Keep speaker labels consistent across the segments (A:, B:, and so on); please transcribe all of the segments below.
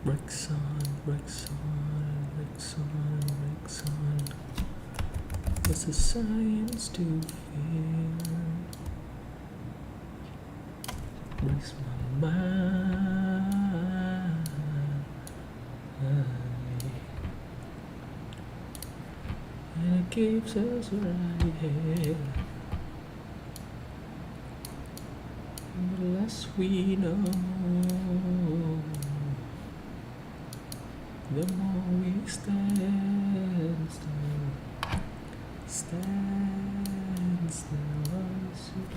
A: Bricks on, bricks on, bricks on, bricks on. What's the science to fear? Breaks my mind. And it keeps us right here. The less we know, the more we stand still. Stand still as you go.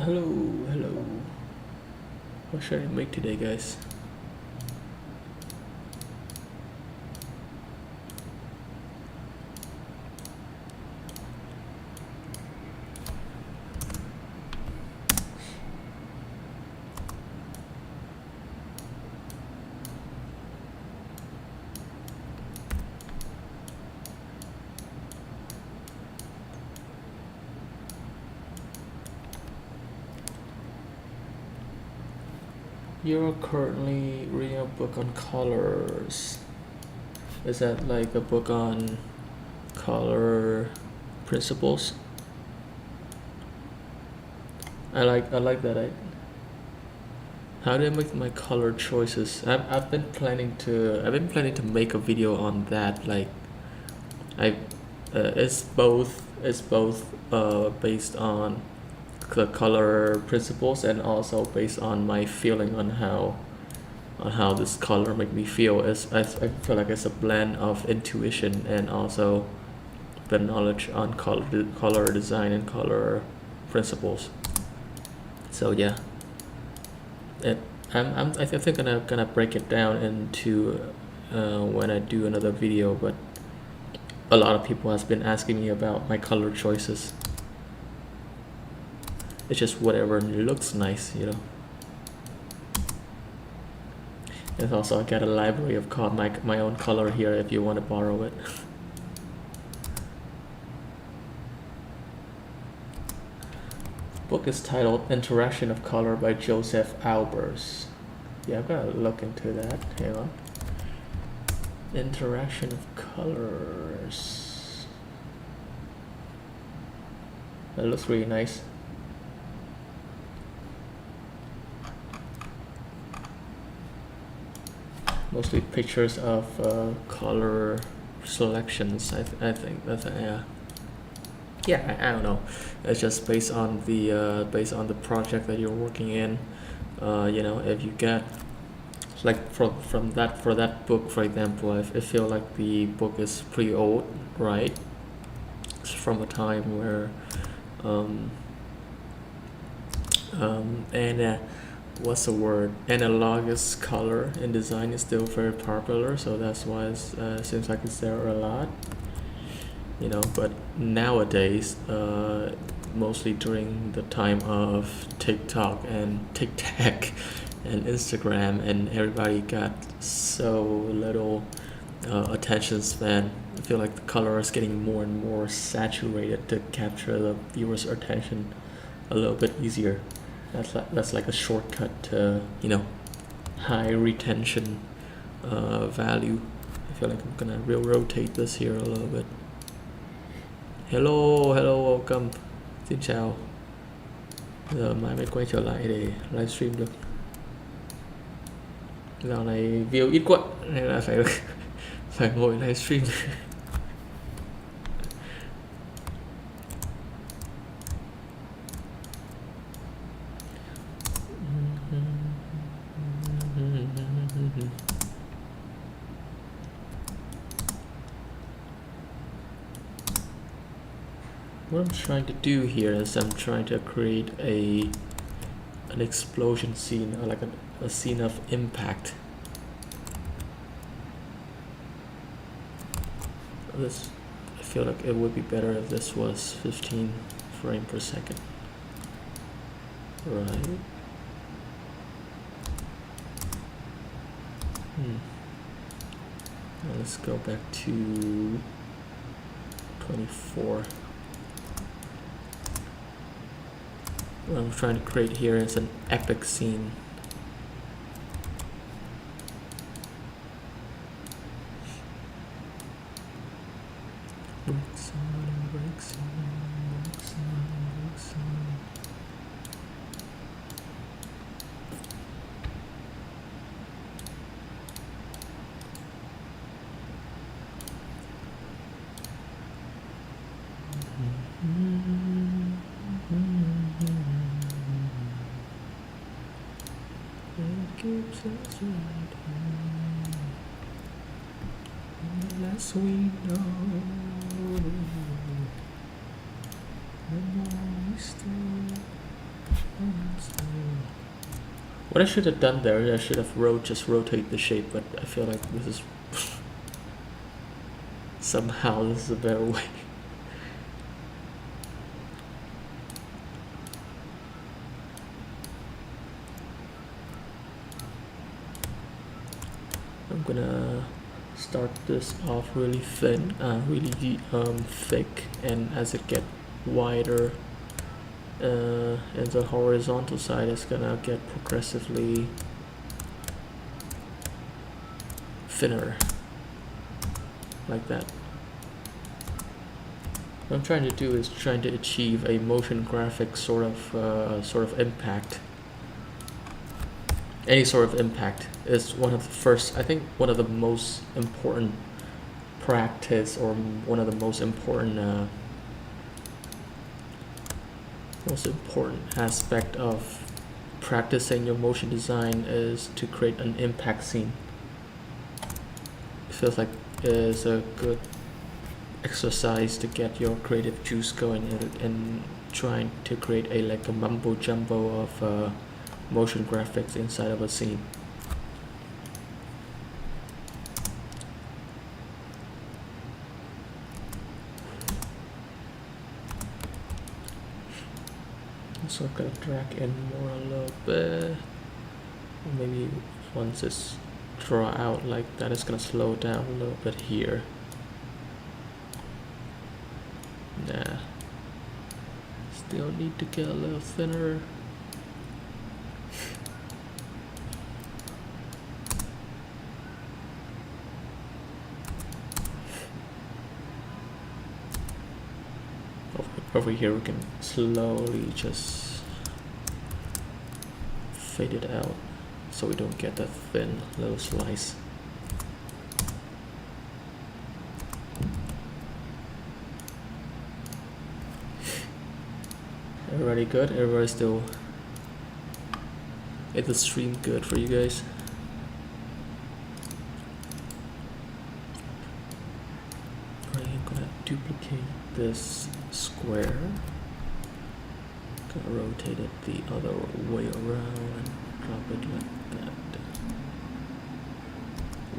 A: Hello. What should I make today, guys? You're currently reading a book on colors. Is that like a book on color principles? I like that. How do I make my color choices? I've been planning to make a video on that. Like, it's both based on the color principles and also based on my feeling on how this color make me feel. I feel like it's a blend of intuition and also the knowledge on color design and color principles. So yeah, I think I'm gonna break it down into when I do another video. But a lot of people has been asking me about my color choices. It's just whatever looks nice, you know. And also I got a library of my own color here if you want to borrow it. Book is titled Interaction of Color by Joseph Albers. Yeah, I've got to look into that. Hang on. Interaction of colors. That looks really nice. Mostly pictures of color selections. I think that's yeah. I don't know. It's just based on the project that you're working in. You know, if you get like for that book, for example, I feel like the book is pretty old, right? It's from a time where and what's the word? Analogous color in design is still very popular, so that's why it seems like it's there a lot. You know, but nowadays, mostly during the time of TikTok and TikTok and Instagram, and everybody got so little attention span. I feel like the color is getting more and more saturated to capture the viewer's attention a little bit easier. That's like a shortcut to, you know, high retention value. I feel like I'm gonna rotate this here a little bit. Hello, welcome. Xin chào. Giờ mai mới quay trở lại để livestream được. Dạo này view ít quá nên là phải ngồi livestream. What I'm trying to do here is I'm trying to create a an explosion scene, or like a scene of impact. This, I feel like it would be better if this was 15 frames per second. Right. Now let's go back to 24. What I'm trying to create here is an epic scene. Breaks on, breaks on, breaks on, breaks on. It keeps us right here, unless we know. What I should have done there, I should have just rotate the shape, but I feel like this is somehow this is a better way. I'm gonna start this off really thin, really thick, and as it gets wider in the horizontal side, it's gonna get progressively thinner, like that. What I'm trying to do is trying to achieve a motion graphic sort of impact. Any sort of impact is one of the first, I think one of the most important practice, or one of the most important aspect of practicing your motion design is to create an impact scene. It feels like it's a good exercise to get your creative juice going and trying to create a mumbo jumbo of motion graphics inside of a scene. So I'm gonna drag in more a little bit. Maybe once it's draw out like that, it's gonna slow down a little bit here. Nah. Still need to get a little thinner. Over here we can slowly just fade it out so we don't get that thin little slice. Everybody good? Everybody still... Is the stream good for you guys? I'm gonna duplicate this square. Gonna rotate it the other way around and drop it like that.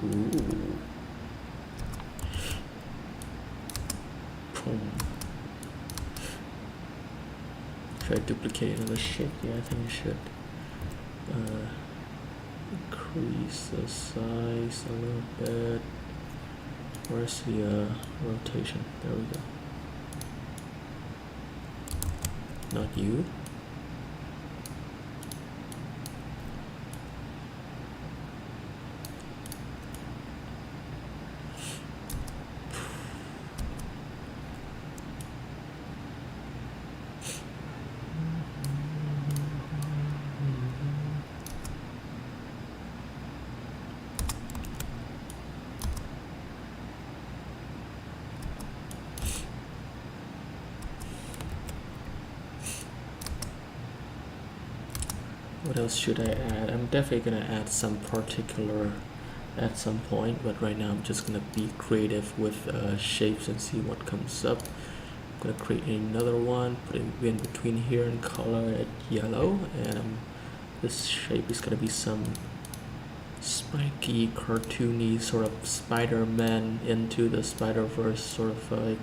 A: Ooh. Boom. Should I duplicate another shape? Yeah, I think I should. Increase the size a little bit. Where's the rotation? There we go. Not you. What else should I add? I'm definitely gonna add some particular at some point, but right now I'm just gonna be creative with shapes and see what comes up. I'm gonna create another one, put it in between here and color it yellow, and I'm this shape is gonna be some spiky, cartoony sort of Spider-Man into the Spider-Verse sort of like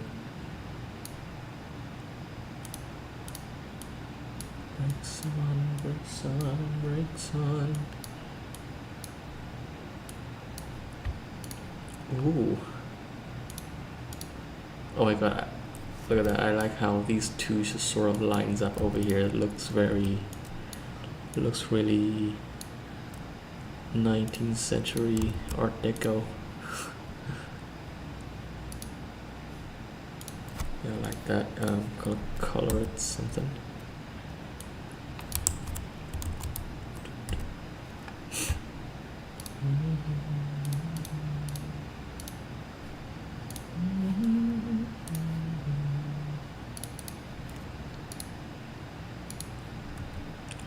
A: brakes on, brakes on, brakes on. Ooh. Oh my god, look at that. I like how these two just sort of lines up over here. It looks really 19th century Art Deco. Yeah, I like that. Color it something.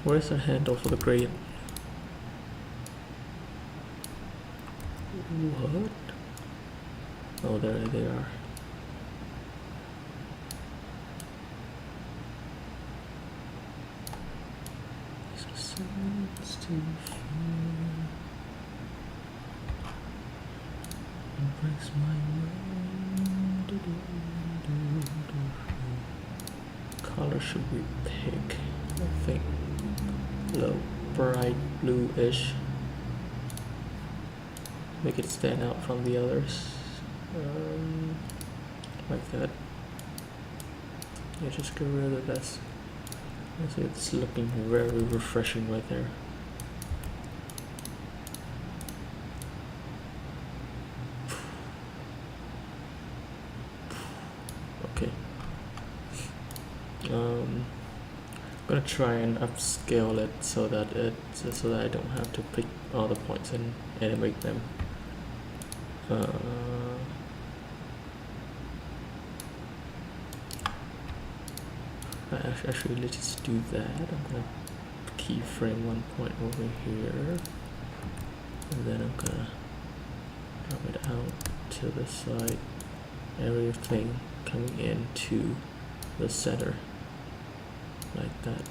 A: Where's the handle for the gradient? What? Oh, there they are. Breaks my mind. Color should be pink, I think. A little bright bluish. Make it stand out from the others. Like that. Yeah, just get rid of this. It's looking very refreshing right there. Okay. I'm gonna try and upscale it so that I don't have to pick all the points and animate them. Actually, let's just do that. I'm gonna keyframe one point over here, and then I'm gonna drop it out to the side. Everything coming into the center, like that.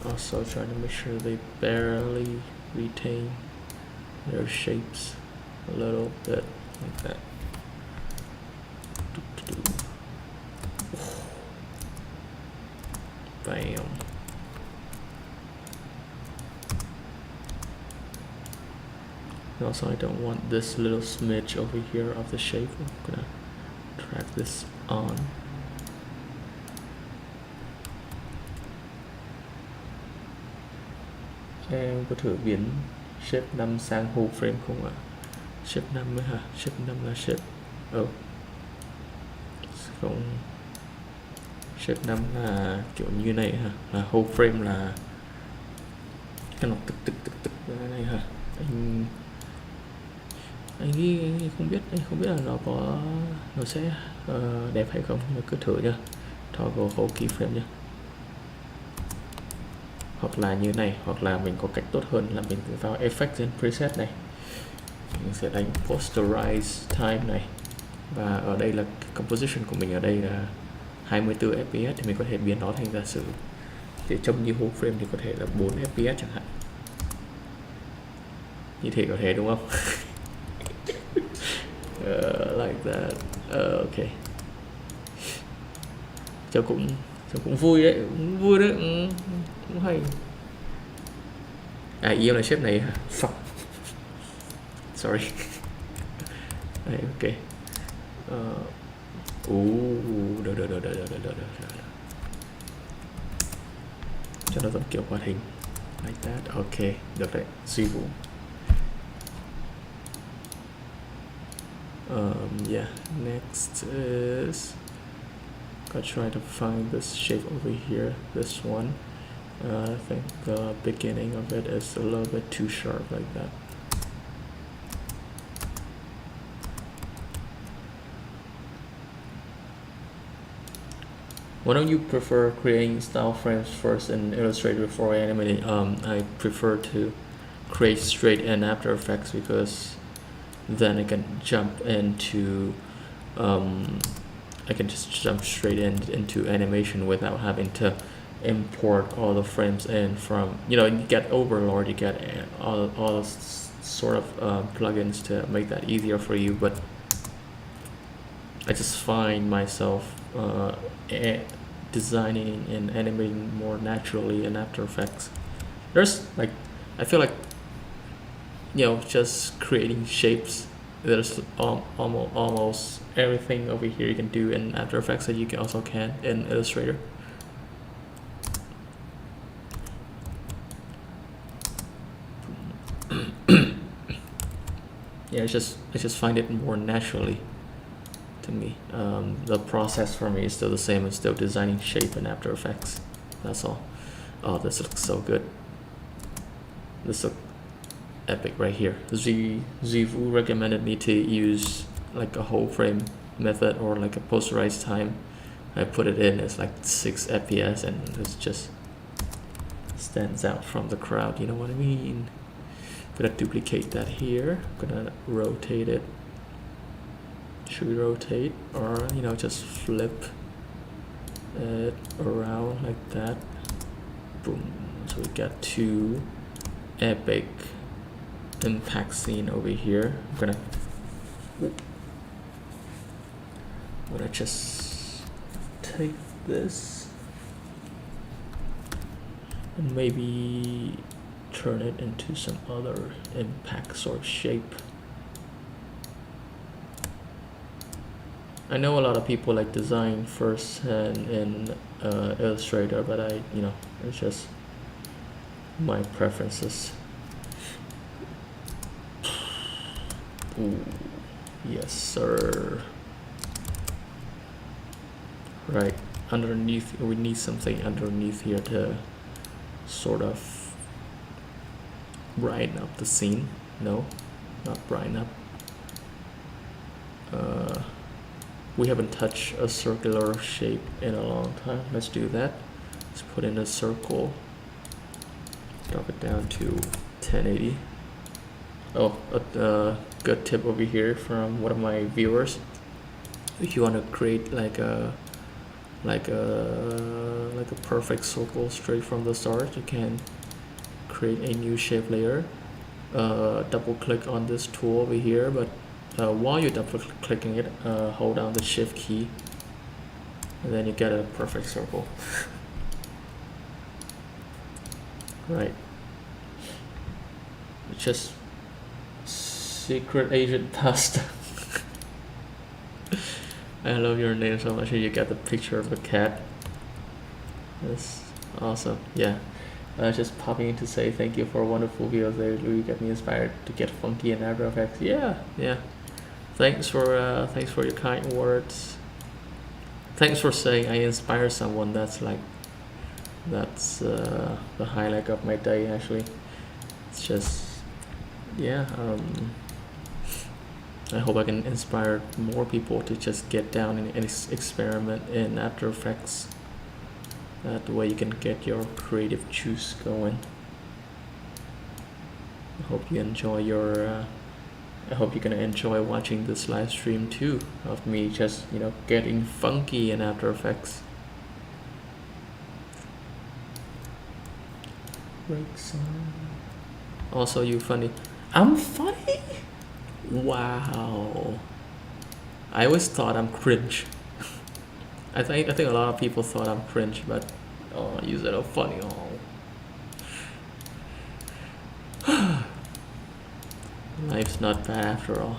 A: Also trying to make sure they barely retain their shapes a little bit, like that. Bam. Also, I don't want this little smidge over here of the shape. I'm gonna drag this on. Em có thử biến shape 5 sang whole frame không ạ? Shape 5 mới hả? Shape 5 là shape không, shape 5 là kiểu như này hả? Là whole frame là cái nó tức cái này hả? Anh không biết là nó sẽ đẹp hay không, nhưng mà cứ thử nhá. Toggle whole keyframe nhá. Hoặc là như này, hoặc là mình có cách tốt hơn là mình vào effect trên preset này, mình sẽ đánh posterize time này, và ở đây là composition của mình ở đây là 24 fps, thì mình có thể biến nó thành giả sử để trông như whole frame thì có thể là 4 fps chẳng hạn, như thế có thể đúng không? Like that. Ok, cho cũng vui đấy, cũng hay. Yêu là shape này hả? Fuck. Sorry. Đây, ok. Được. Cho nó giống kiểu hoạt hình. Like that. Ok, được đấy. Suy vụ. Yeah, next is I'll try to find this shape over here, this one. I think the beginning of it is a little bit too sharp, like that. Why don't you prefer creating style frames first in Illustrator before animating? I prefer to create straight in After Effects because then I can jump into I can just jump straight into animation without having to import all the frames in from, you get Overlord, you get all sort of plugins to make that easier for you, but I just find myself designing and animating more naturally in After Effects. There's like, I feel like, just creating shapes, there's almost everything over here you can do in After Effects that you can also in Illustrator. Yeah, I just find it more naturally to me. The process for me is still the same. It's still designing shape in After Effects. That's all. Oh, this looks so good. This looks epic right here. Zivu recommended me to use like a whole frame method or like a posterized time. I put it in, it's like 6 FPS and it just stands out from the crowd, you know what I mean? I'm gonna duplicate that here. I'm gonna rotate it. Should we rotate or just flip it around like that? Boom. So we got 2 epic impact scene over here. I'm gonna just take this and maybe turn it into some other impact sort of shape. I know a lot of people like design first hand in Illustrator, but it's just my preferences. Ooh, yes sir. Right, underneath, we need something underneath here to sort of brighten up the scene. No, not brighten up. We haven't touched a circular shape in a long time. Let's do that. Let's put in a circle. Drop it down to 1080. Oh, a good tip over here from one of my viewers. If you want to create like a perfect circle straight from the start, you can create a new shape layer. Double click on this tool over here, but while you're double clicking it, hold down the shift key and then you get a perfect circle. Right, it's just Secret Agent Pasta. I love your name so much. Here you got the picture of a cat. That's awesome. Yeah, just popping in to say thank you for a wonderful video. They really get me inspired to get funky in After Effects. Yeah. Thanks for your kind words. Thanks for saying I inspire someone. That's the highlight of my day actually. It's just, yeah. I hope I can inspire more people to just get down and experiment in After Effects. That way you can get your creative juice going. I hope you enjoy I hope you're gonna enjoy watching this live stream too of me just getting funky in After Effects. Also, you funny. I'm funny? Wow. I always thought I'm cringe. I think a lot of people thought I'm cringe, but you said I'm funny. Life's not bad after all.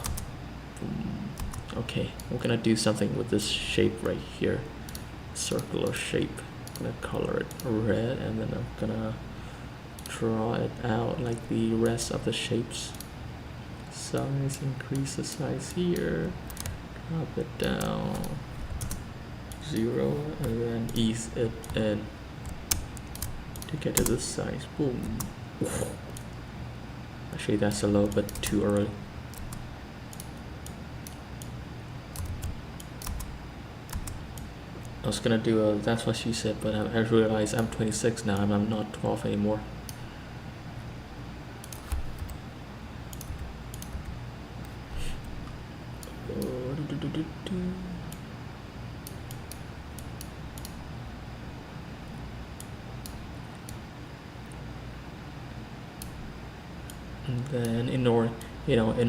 A: Okay, we're gonna do something with this shape right here. Circular shape. I'm gonna color it red and then I'm gonna draw it out like the rest of the shapes. Size, increase the size here. Drop it down 0 and then ease it in to get to this size. Boom. Actually, that's a little bit too early. I was gonna do a that's what she said, but I realized I'm 26 now and I'm not 12 anymore. And then in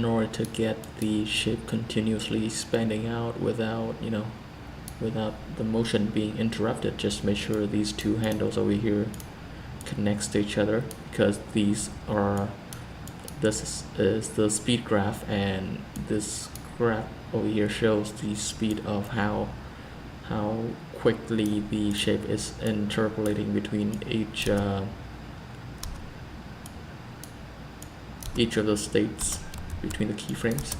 A: order to get the shape continuously expanding out without the motion being interrupted, just make sure these two handles over here connects to each other, because this is the speed graph, and this graph over here shows the speed of how quickly the shape is interpolating between each of those states between the keyframes,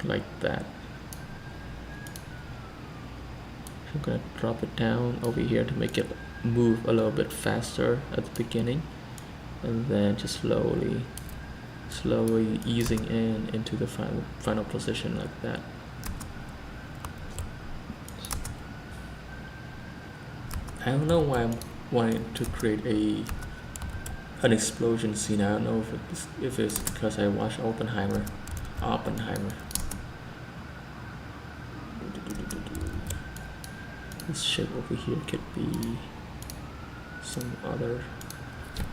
A: like that. I'm gonna drop it down over here to make it move a little bit faster at the beginning, and then just slowly easing into the final position like that. I don't know why I'm wanting to create an explosion scene. I don't know if it's because I watched Oppenheimer. This shape over here could be some other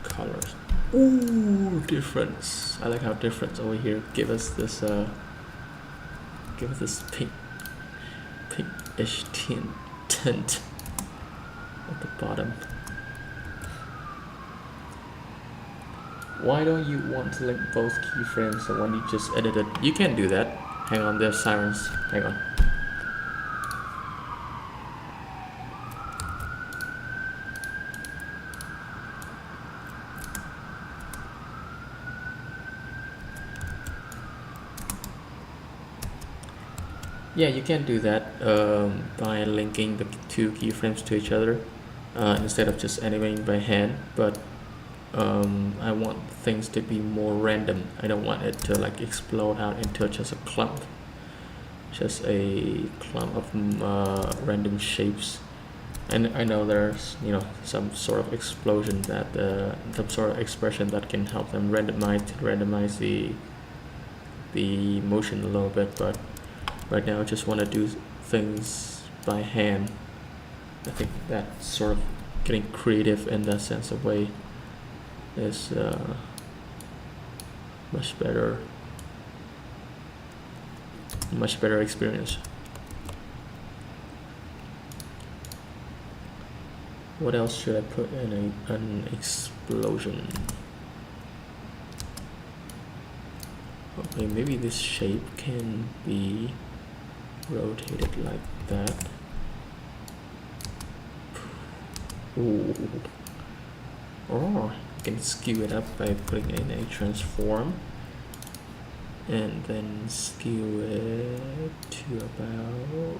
A: colors. Ooh, difference. I like how difference over here give us this pinkish tint at the bottom. Why don't you want to link both keyframes so when you just edit it? You can do that. Hang on, there's sirens. Hang on. Yeah, you can do that by linking the two keyframes to each other instead of just animating by hand, but I want things to be more random. I don't want it to like explode out into just a clump of random shapes. And I know there's some sort of explosion that some sort of expression that can help them randomize the motion a little bit, but right now I just want to do things by hand. I think that sort of getting creative in that sense of way is much better experience. What else should I put in an explosion? Okay, maybe this shape can be rotated like that. Ooh. Or you can skew it up by putting in a transform and then skew it to about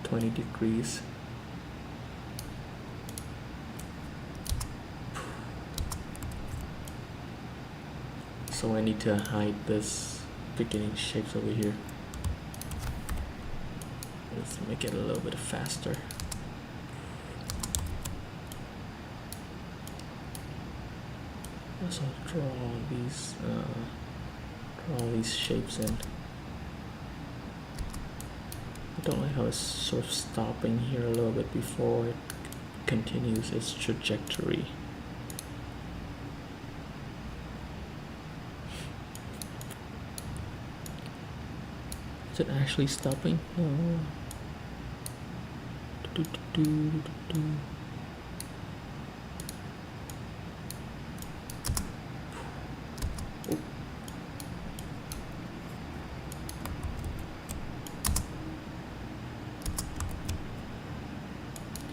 A: 20 degrees. So I need to hide this beginning shapes over here. Let's make it a little bit faster. So draw these shapes in. I don't like how it's sort of stopping here a little bit before it continues its trajectory. Is it actually stopping? No.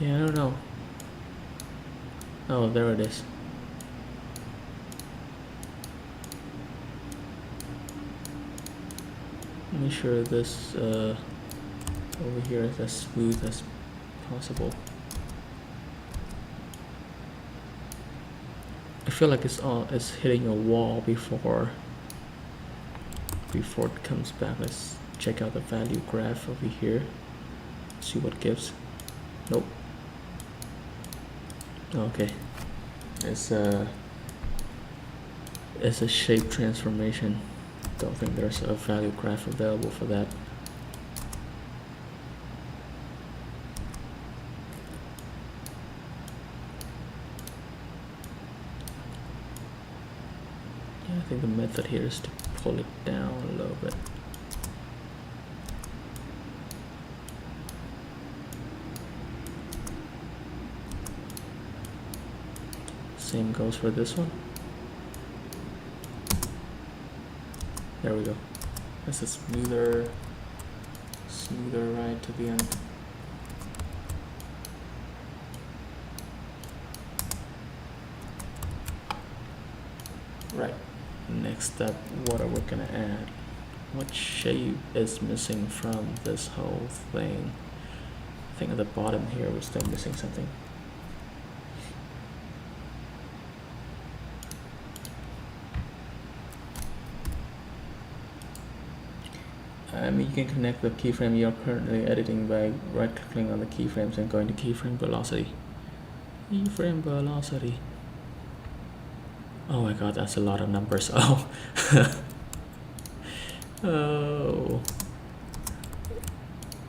A: Yeah, I don't know. Oh, there it is. Make sure this over here is as smooth as possible. I feel like it's hitting a wall before it comes back. Let's check out the value graph over here. See what gives. Nope. Okay. It's a shape transformation. Don't think there's a value graph available for that. think the method here is to pull it down a little bit. Same goes for this one. There we go. That's a smoother ride to the end. Right. Next up, what are we gonna add? What shape is missing from this whole thing? I think at the bottom here we're still missing something. You can connect the keyframe you're currently editing by right-clicking on the keyframes and going to keyframe velocity. Keyframe velocity. Oh my god, that's a lot of numbers. Oh. Oh.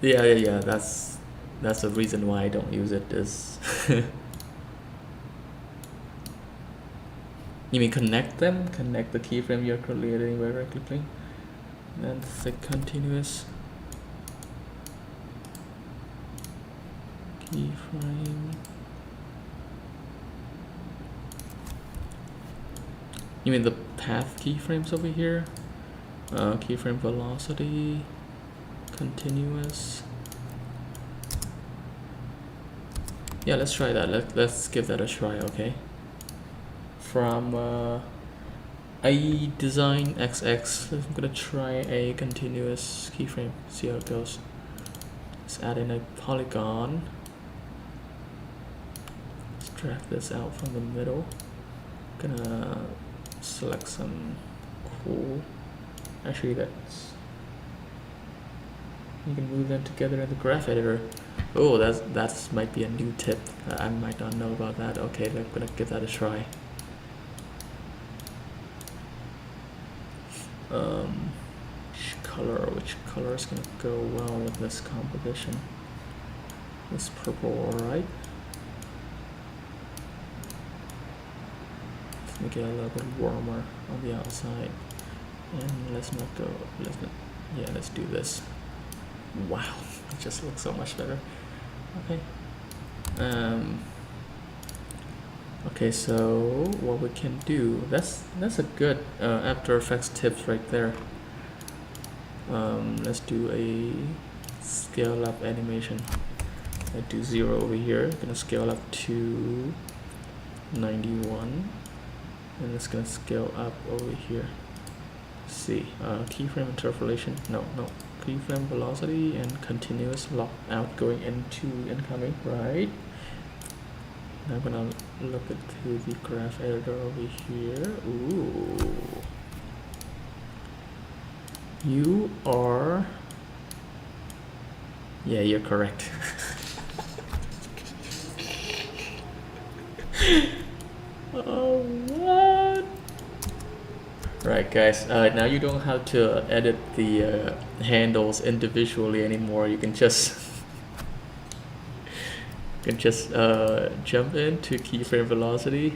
A: Yeah. That's the reason why I don't use it. Is you mean connect them? Connect the keyframe you're currently editing by right-clicking? And thick continuous keyframe. You mean the path keyframes over here? Keyframe velocity, continuous. Yeah, let's try that. Let's give that a try. Okay. From I design XX. I'm gonna try a continuous keyframe. See how it goes. Let's add in a polygon. Let's drag this out from the middle. Gonna select some cool. Actually, that's you can move them together in the graph editor. Oh, that's might be a new tip. I might not know about that. Okay, I'm gonna give that a try. Which color is gonna go well with this composition? This purple, alright. Let's make it a little bit warmer on the outside. And let's do this. Wow, it just looks so much better. Okay. Okay, so what we can do, that's a good After Effects tips right there. Let's do a scale up animation. I do 0 over here. Gonna scale up to 91, and it's gonna scale up over here. Let's see, keyframe interpolation. No, keyframe velocity and continuous lock out going into incoming. Right. Now I'm gonna look into the graph editor over here. Ooh. You are... Yeah, you're correct. Oh, what? Right, guys. Now you don't have to edit the handles individually anymore. You can just... jump into keyframe velocity,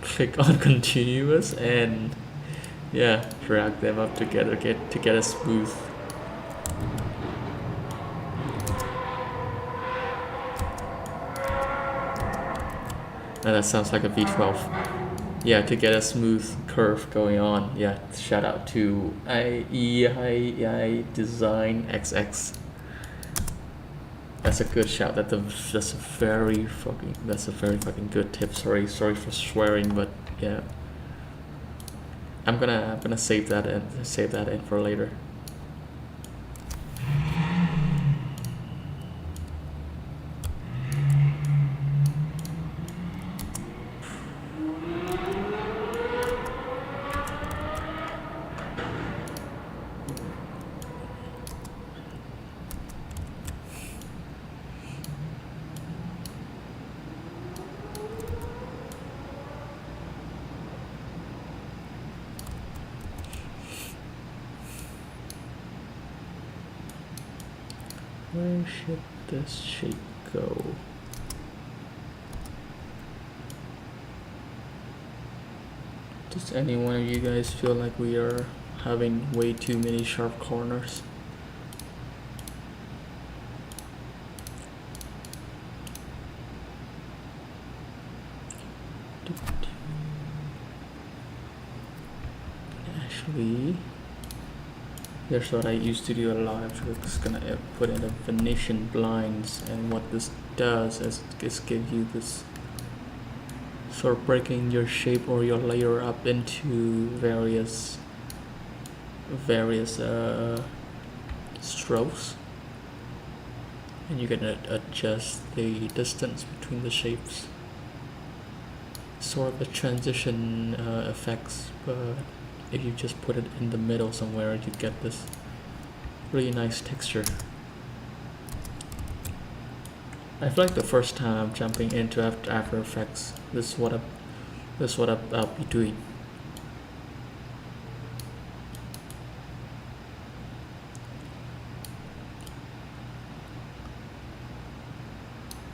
A: click on continuous, and yeah, drag them up together to get a smooth. Now that sounds like a V12. Yeah, to get a smooth curve going on. Yeah, shout out to I Design XX. That's a good shout. That's a very fucking good tip. Sorry for swearing, but yeah. I'm gonna save that in for later. Where should this shape go? Does any one of you guys feel like we are having way too many sharp corners? Actually, here's what I used to do a lot. I'm just gonna put in the Venetian blinds, and what this does is give you this sort of breaking your shape or your layer up into various strokes, and you can adjust the distance between the shapes, sort of the transition effects, but if you just put it in the middle somewhere, you get this really nice texture. I feel like the first time I'm jumping into After Effects, this is what I'll be doing.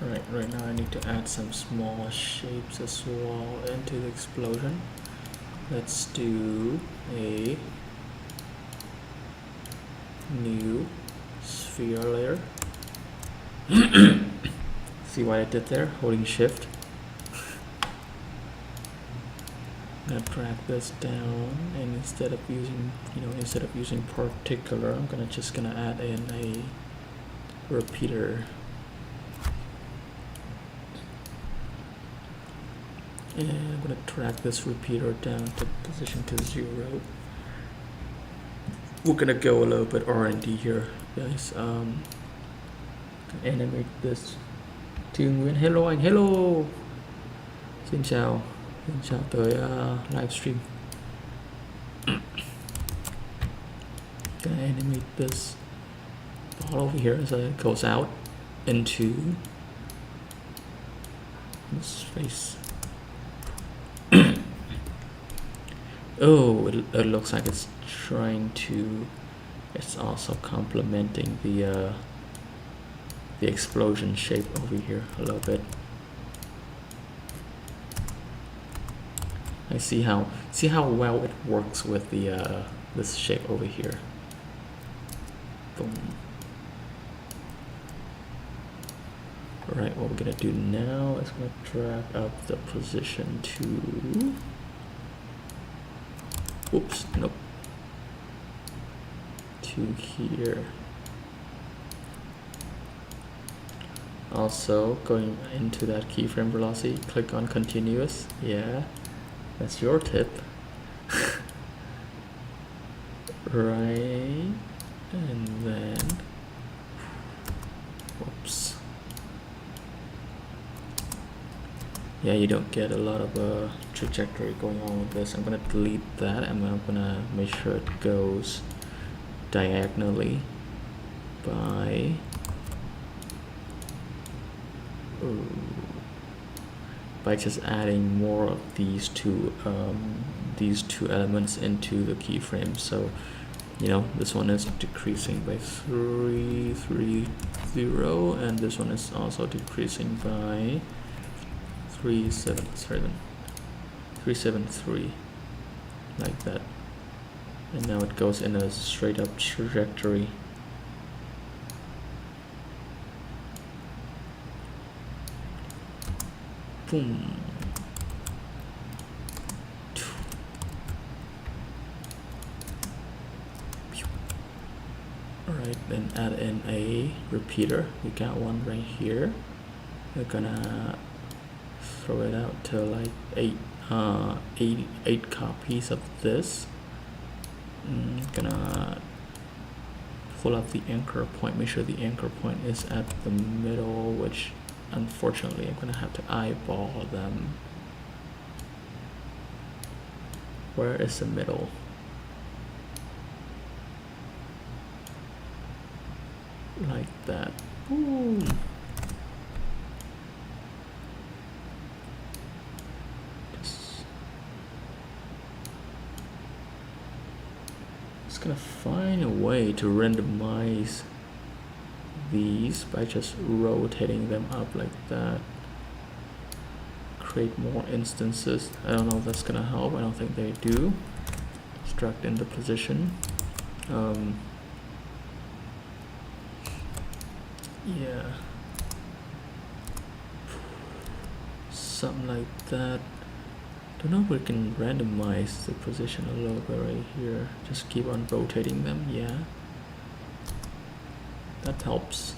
A: Right now I need to add some small shapes as well into the explosion. Let's do a new sphere layer. See what I did there? Holding shift. I'm gonna drag this down, and instead of using particular, I'm just gonna add in a repeater. And I'm gonna drag this repeater down to position to 0. We're gonna go a little bit R&D here, guys. Animate this. Thư Nguyễn, hello anh, hello. Xin chào tới livestream. Gonna animate this ball over here as it goes out into this face. Oh, it looks like it's also complementing the explosion shape over here a little bit. I see how well it works with the this shape over here. Boom. Right, what we're gonna do now is gonna drag up the position to. Whoops, nope. To here. Also, going into that keyframe velocity, click on continuous. Yeah, that's your tip. Right, and then, whoops. Yeah, you don't get a lot of trajectory going on with this. I'm gonna delete that, and I'm gonna make sure it goes diagonally by just adding more of these two elements into the keyframe. So, this one is decreasing by 330, and this one is also decreasing by 373, like that. And now it goes in a straight up trajectory. Boom. Alright, then add in a repeater. We got one right here. We're gonna throw it out to like 8 copies of this. Gonna pull up the anchor point, make sure the anchor point is at the middle, which unfortunately I'm gonna have to eyeball them. Where is the middle? Like that. Ooh. Just gonna find a way to randomize these by just rotating them up like that. create more instances. I don't know if that's gonna help. I don't think they do. Struct in the position. Yeah, something like that. Don't know if we can randomize the position a little bit right here. Just keep on rotating them. Yeah, that helps.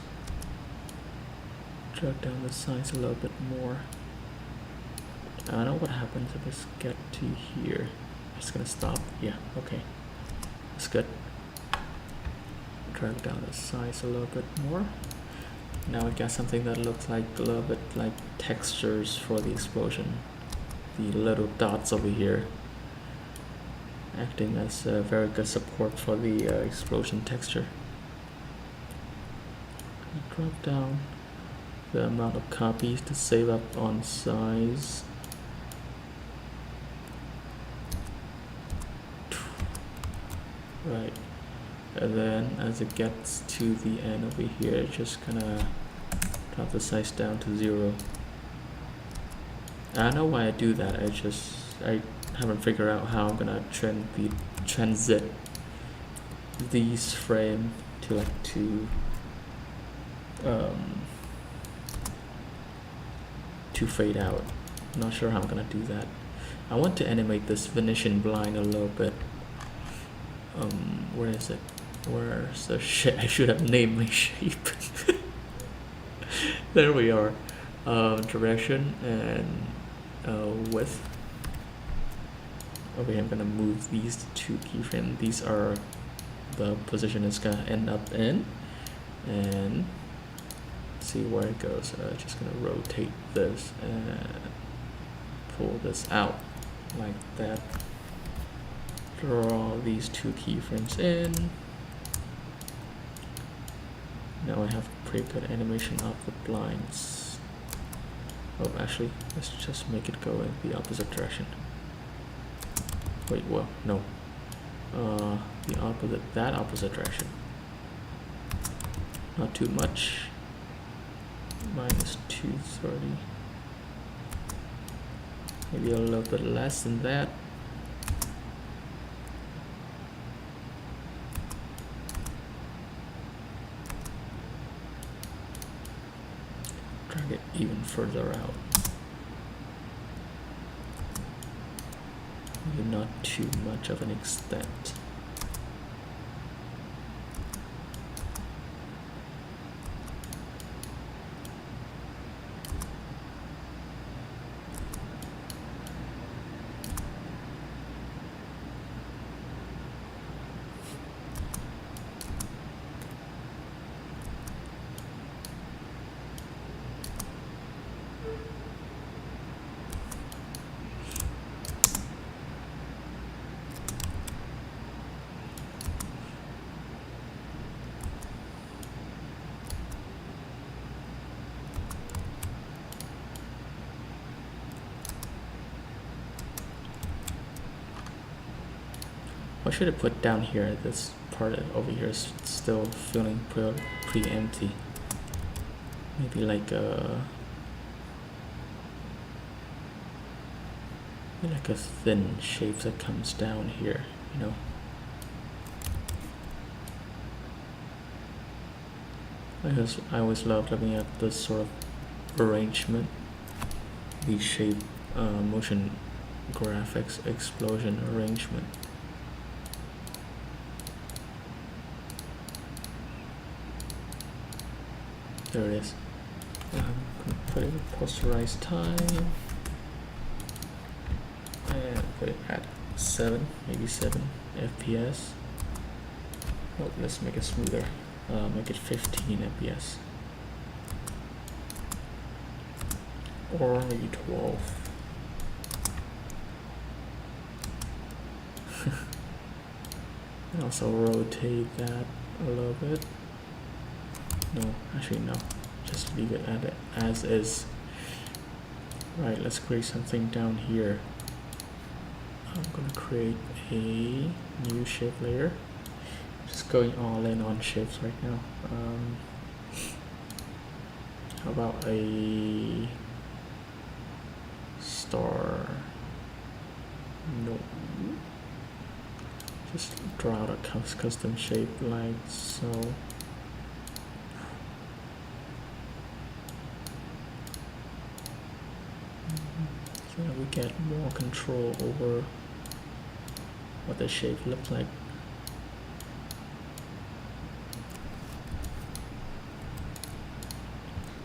A: Drag down the size a little bit more. I don't know what happens if I get to here. It's gonna stop. Yeah, okay, that's good. Drag down the size a little bit more. Now we got something that looks like a little bit like textures for the explosion. The little dots over here acting as a very good support for the explosion texture. Drop down the amount of copies to save up on size. Right, and then as it gets to the end over here, just gonna drop the size down to 0. I don't know why I do that. I haven't figured out how I'm gonna transit these frame to like to fade out. I'm not sure how I'm gonna do that. I want to animate this Venetian blind a little bit. Where is it? Where's the shape? I should have named my shape. There we are. Direction and width. Okay, I'm gonna move these 2 keyframes. These are the position it's gonna end up in, and see where it goes. Just gonna rotate this and pull this out like that. Draw these 2 keyframes in. Now I have pretty good animation of the blinds. Oh, actually, let's just make it go in the opposite direction. Wait, well, no. That opposite direction. Not too much. Minus 230. Maybe a little bit less than that. Drag it even further out. Maybe not too much of an extent. What should I put down here? This part over here is still feeling pretty empty. Maybe like a thin shape that comes down here, you know. I always love looking at this sort of arrangement, the shape, motion graphics, explosion arrangement. There it is. I'm gonna put it in posterized time and put it at 7, maybe 7 FPS. Oh, let's make it smoother. Make it 15 FPS. Or maybe 12. And also rotate that a little bit. No, actually no. Just leave it at it as is. Right, let's create something down here. I'm gonna create a new shape layer. Just going all in on shapes right now. How about a star. No. Just draw out a custom shape like so. So we get more control over what the shape looks like.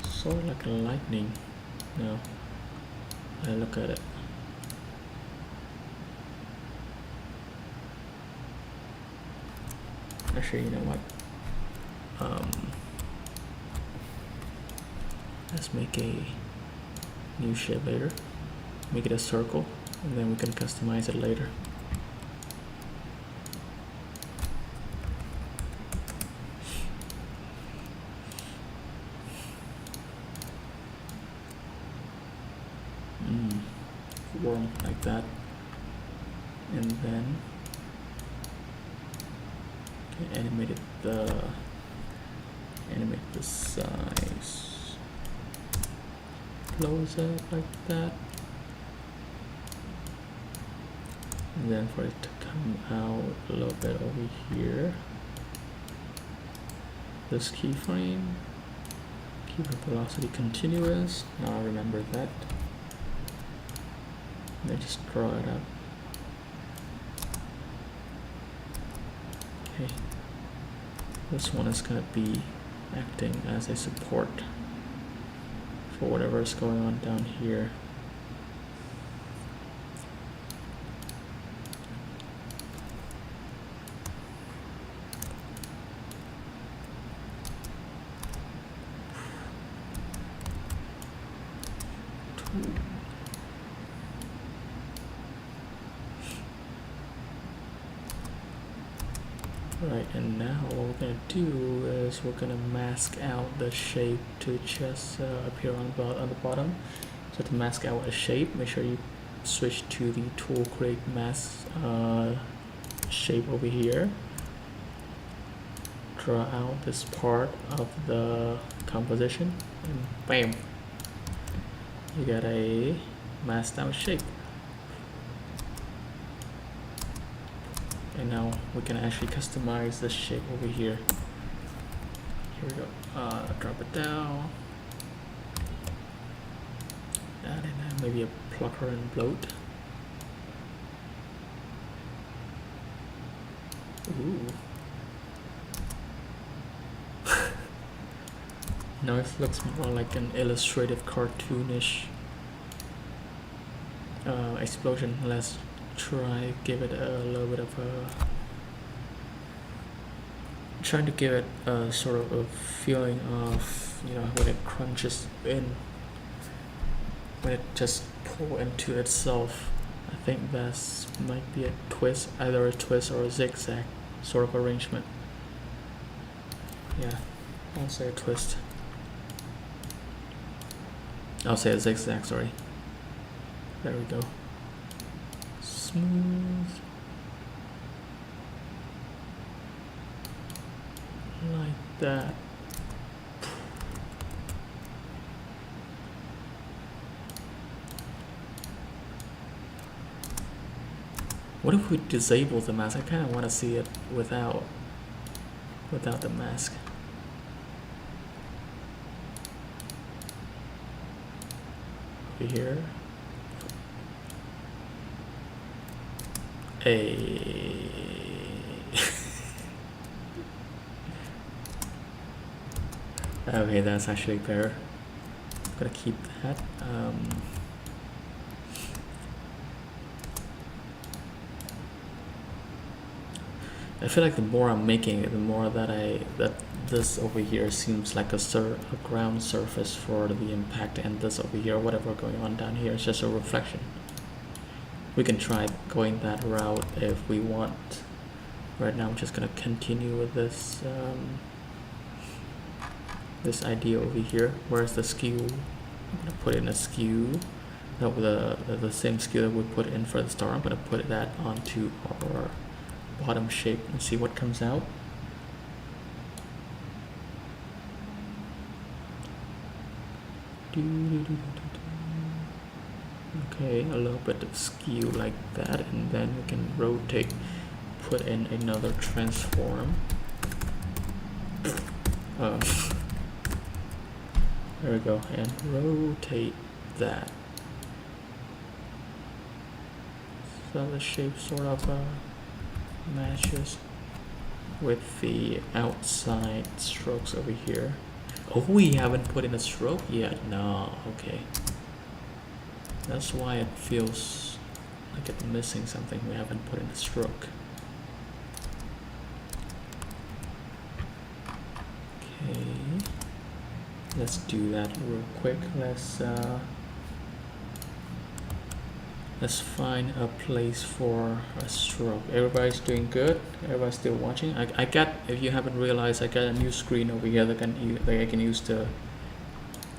A: Sort of like a lightning. Now I look at it. Actually, you know what? Let's make a new shape later. Make it a circle, and then we can customize it later. Form like that, and then animate the size, close it like that, and then for it to come out a little bit over here, this keyframe, keep the velocity continuous. Now I remember that. Then just draw it up. Okay, this one is going to be acting as a support for whatever is going on down here. Right, and now what we're going to do is we're going to mask out the shape to just appear on the bottom. So to mask out a shape, make sure you switch to the tool create mask shape over here. Draw out this part of the composition, and bam, you got a masked out shape. And now we can actually customize the shape over here. Here we go. Drop it down. Add in maybe a plucker and bloat. Ooh. Now it looks more like an illustrative, cartoonish explosion. Let's try give it a little bit of a trying to give it a sort of a feeling of, you know, when it crunches in, when it just pull into itself. I think that's might be a twist, either a twist or a zigzag sort of arrangement. Yeah, I'll say a twist. I'll say a zigzag, sorry. There we go. Smooth, like that. What if we disable the mask? I kind of want to see it without the mask. Over here. Okay, that's actually better. I'm gonna keep that. I feel like the more I'm making it, the more that this over here seems like a ground surface for the impact, and this over here, whatever going on down here, is just a reflection. We can try going that route if we want. Right now I'm just gonna continue with this this idea over here. Where's the skew? I'm gonna put in a skew. No, the same skew that we put in for the star. I'm gonna put that onto our bottom shape and see what comes out. Okay, a little bit of skew like that, and then we can rotate, put in another transform. There we go, and rotate that. So the shape sort of matches with the outside strokes over here. Oh, we haven't put in a stroke yet. No, okay. That's why it feels like it's missing something. We haven't put in a stroke. Okay. Let's do that real quick. Let's find a place for a stroke. Everybody's doing good. Everybody's still watching. I got, if you haven't realized, I got a new screen over here that I can use to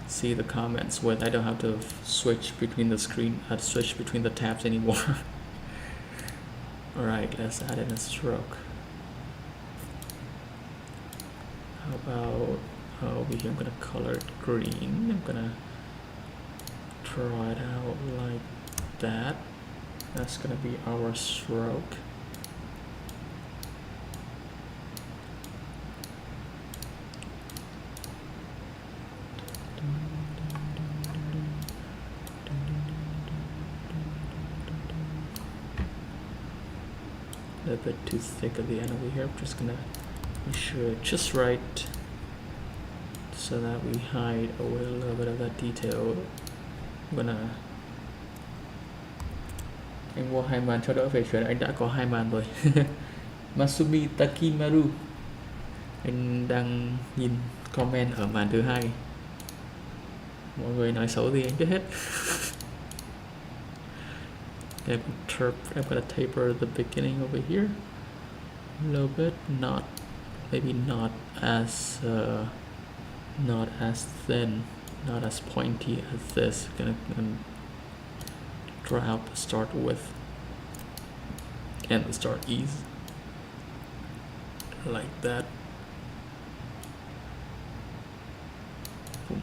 A: see the comments with. I don't have to switch between the screen, switch between the tabs anymore. All right, let's add in a stroke. How about over here? I'm gonna color it green. I'm gonna draw it out like that. That's gonna be our stroke. A little bit too thick at the end over here. I'm just gonna make sure it's just right so that we hide away a little bit of that detail. I'm gonna anh mua 2 màn cho đỡ phải chuyển. Anh đã có 2 màn rồi. Masumi Takimaru, anh đang nhìn comment ở màn thứ 2. Mọi người nói xấu gì anh biết hết. I'm gonna taper the beginning over here a little bit, maybe not as thin, not as pointy as this. Gonna draw out the start width and the start ease like that. Boom.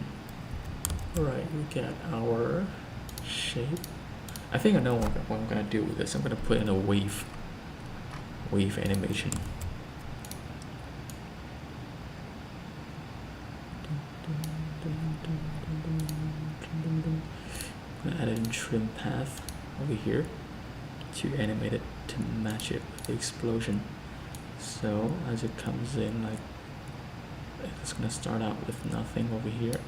A: All right, we get our shape. I think I know what I'm gonna do with this. I'm gonna put in a wave animation. I'm gonna add in trim path over here to animate it to match it with the explosion. So as it comes in, like it's gonna start out with nothing over here.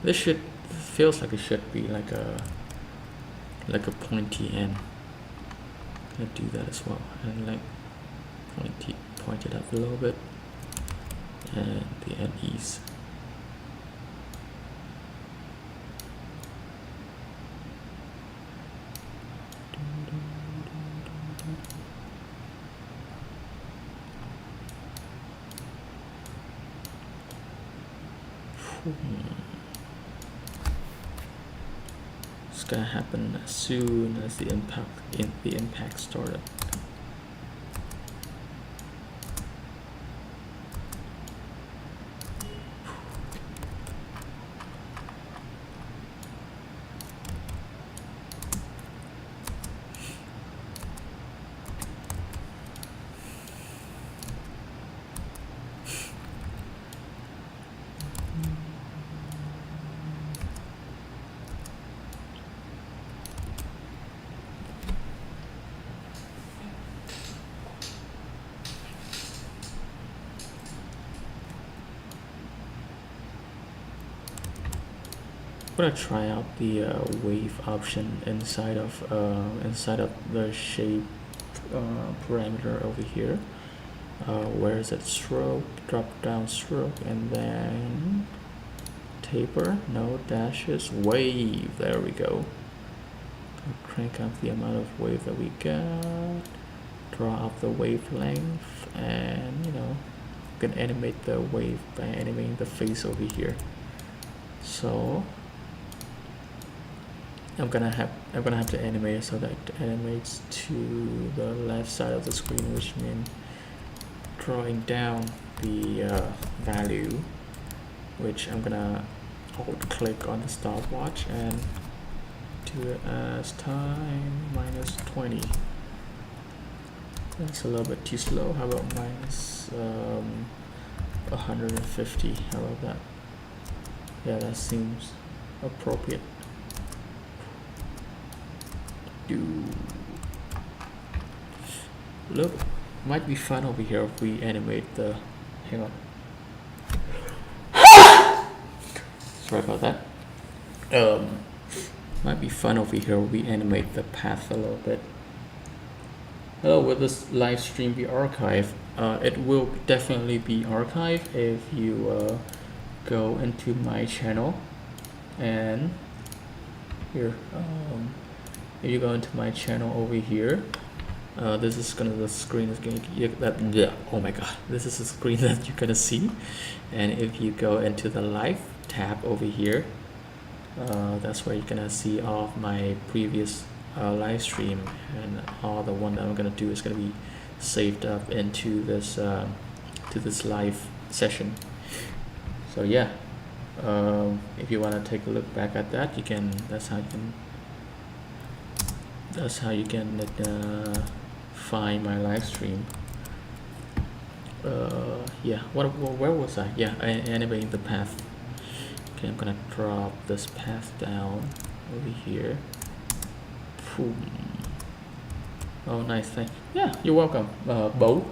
A: This feels like it should be like a pointy end. I'm gonna do that as well, and like point it up a little bit, and the end ease. It's gonna happen as soon as the impact started. I'm gonna try out the wave option inside of the shape parameter over here. Where is it? Stroke, drop down stroke, and then taper, no dashes, wave. There we go. Crank up the amount of wave that we got. Draw up the wavelength, and you know, you can animate the wave by animating the face over here. So I'm gonna have to animate it so that it animates to the left side of the screen, which means drawing down the value, which I'm gonna hold click on the stopwatch and do do it as time minus 20. That's a little bit too slow. How about minus 150? How about that? Yeah, that seems appropriate. Look, might be fun over here if we animate the. Hang on. Sorry about that. Might be fun over here if we animate the path a little bit. Hello, will this live stream be archived? It will definitely be archived if you go into my channel, and here, if you go into my channel over here, this is the screen is going to oh my god, this is the screen that you're gonna see. And if you go into the live tab over here, that's where you're gonna see all of my previous live stream, and all the one that I'm gonna do is gonna be saved up into this to this live session. So yeah, if you want to take a look back at that, you can. That's how you can find my live stream. Yeah, where was I? Yeah, animating the path. Okay, I'm gonna drop this path down over here. Boom. Oh, nice, thank you. Yeah, you're welcome, Bo.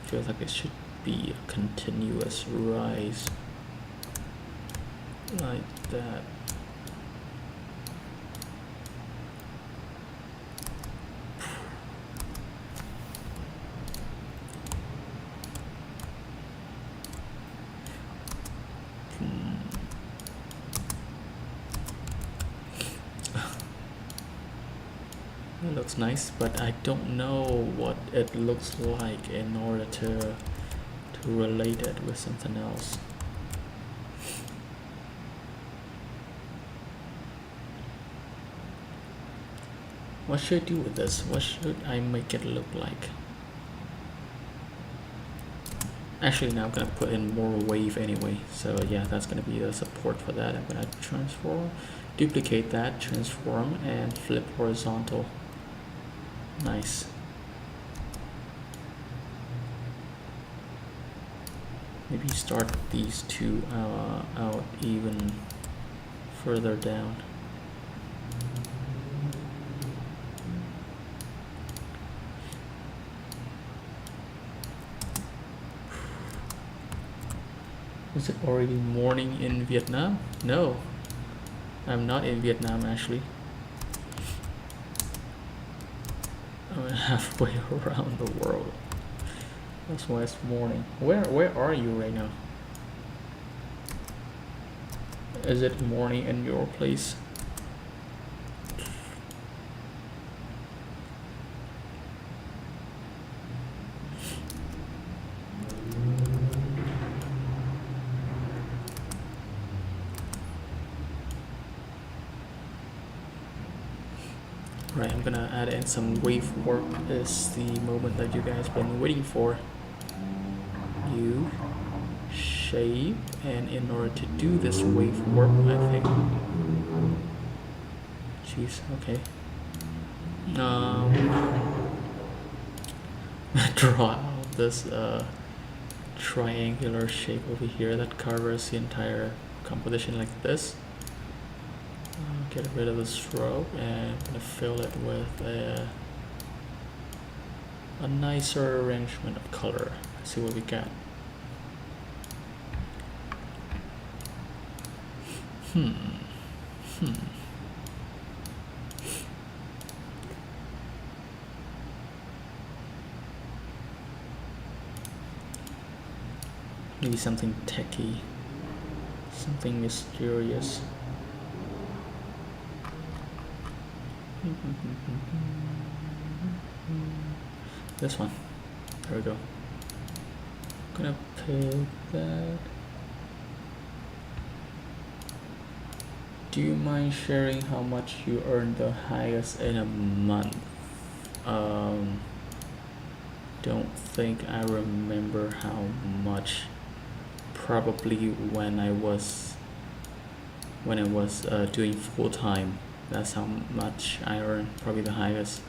A: Feels like it should be a continuous rise like that. It looks nice, but I don't know what it looks like in order to relate it with something else. What should I do with this? What should I make it look like? Actually, now I'm gonna put in more wave anyway. So yeah, that's gonna be the support for that. I'm gonna transform, duplicate that, transform, and flip horizontal. Nice. Maybe start these two out even further down. Is it already morning in Vietnam? No, I'm not in Vietnam actually. I'm halfway around the world. That's why it's morning. Where are you right now? Is it morning in your place? Right, I'm gonna add in some wave warp. Is the moment that you guys been waiting for. You shape, and in order to do this wave warp, I think. Jeez, okay. Draw out this triangular shape over here that covers the entire composition like this. Get rid of the stroke, and I'm gonna fill it with a nicer arrangement of color. Let's see what we got. Maybe something techy, something mysterious. This one. There we go. I'm gonna pick that. Do you mind sharing how much you earned the highest in a month? Don't think I remember how much probably when I was doing full time. That's how much I earned, probably the highest.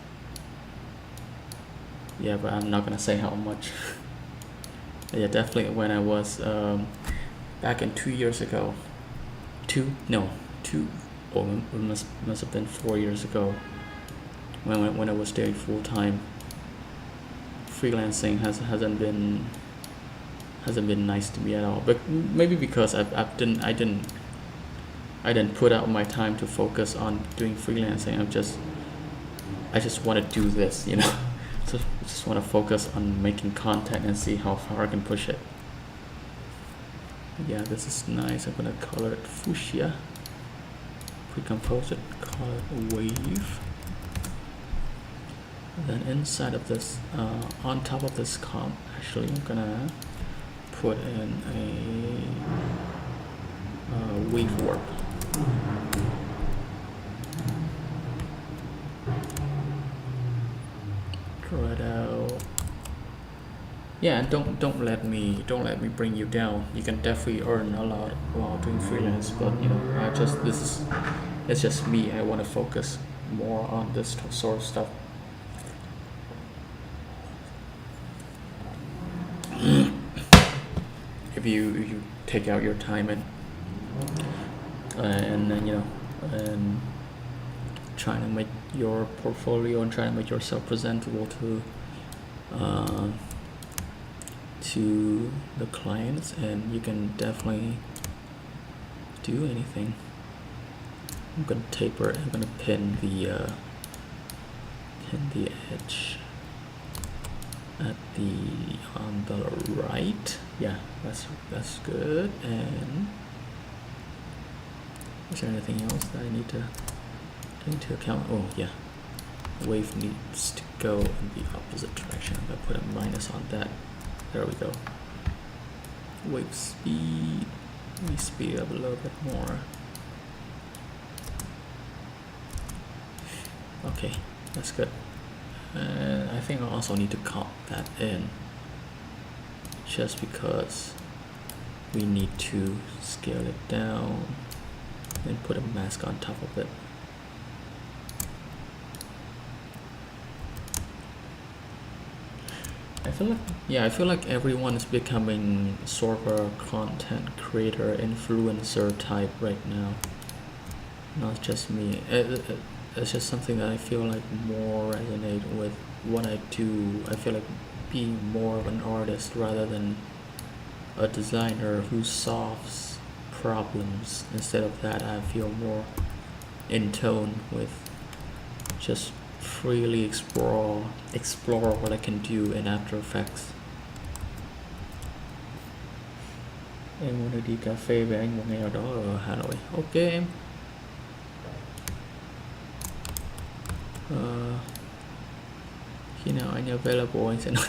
A: Yeah, but I'm not gonna say how much. Yeah, definitely when I was back in 2 years ago. Two? No, two. Oh, it must have been 4 years ago. When I was doing full time. Freelancing hasn't been nice to me at all. But maybe because I didn't put out my time to focus on doing freelancing. I just want to do this, you know. So I just want to focus on making content and see how far I can push it. Yeah, this is nice. I'm gonna color it fuchsia. Pre-compose it, call it wave. Then inside of this, on top of this comp, actually I'm gonna put in a wave warp. Draw it out. Yeah, and don't let me bring you down. You can definitely earn a lot while doing freelance, but you know, it's just me. I want to focus more on this sort of stuff. If you take out your time and then, you know, and trying to make your portfolio and trying to make yourself presentable to the clients, and you can definitely do anything. I'm gonna taper it. I'm gonna pin the edge at on the right. Yeah, that's good. And is there anything else that I need to take into account? Oh yeah, wave needs to go in the opposite direction. I'm gonna put a minus on that. There we go. Wave speed. Let me speed it up a little bit more. Okay, that's good. And I think I also need to comp that in, just because we need to scale it down and put a mask on top of it. I feel like everyone is becoming sort of a content creator, influencer type right now. Not just me. It's just something that I feel like more resonate with what I do. I feel like being more of an artist rather than a designer who solves problems. Instead of that, I feel more in tone with just freely explore what I can do in After Effects. Em muốn đi cà phê với anh một ngày nào đó ở Hà Nội. Ok em. Khi nào anh available anh sẽ nói.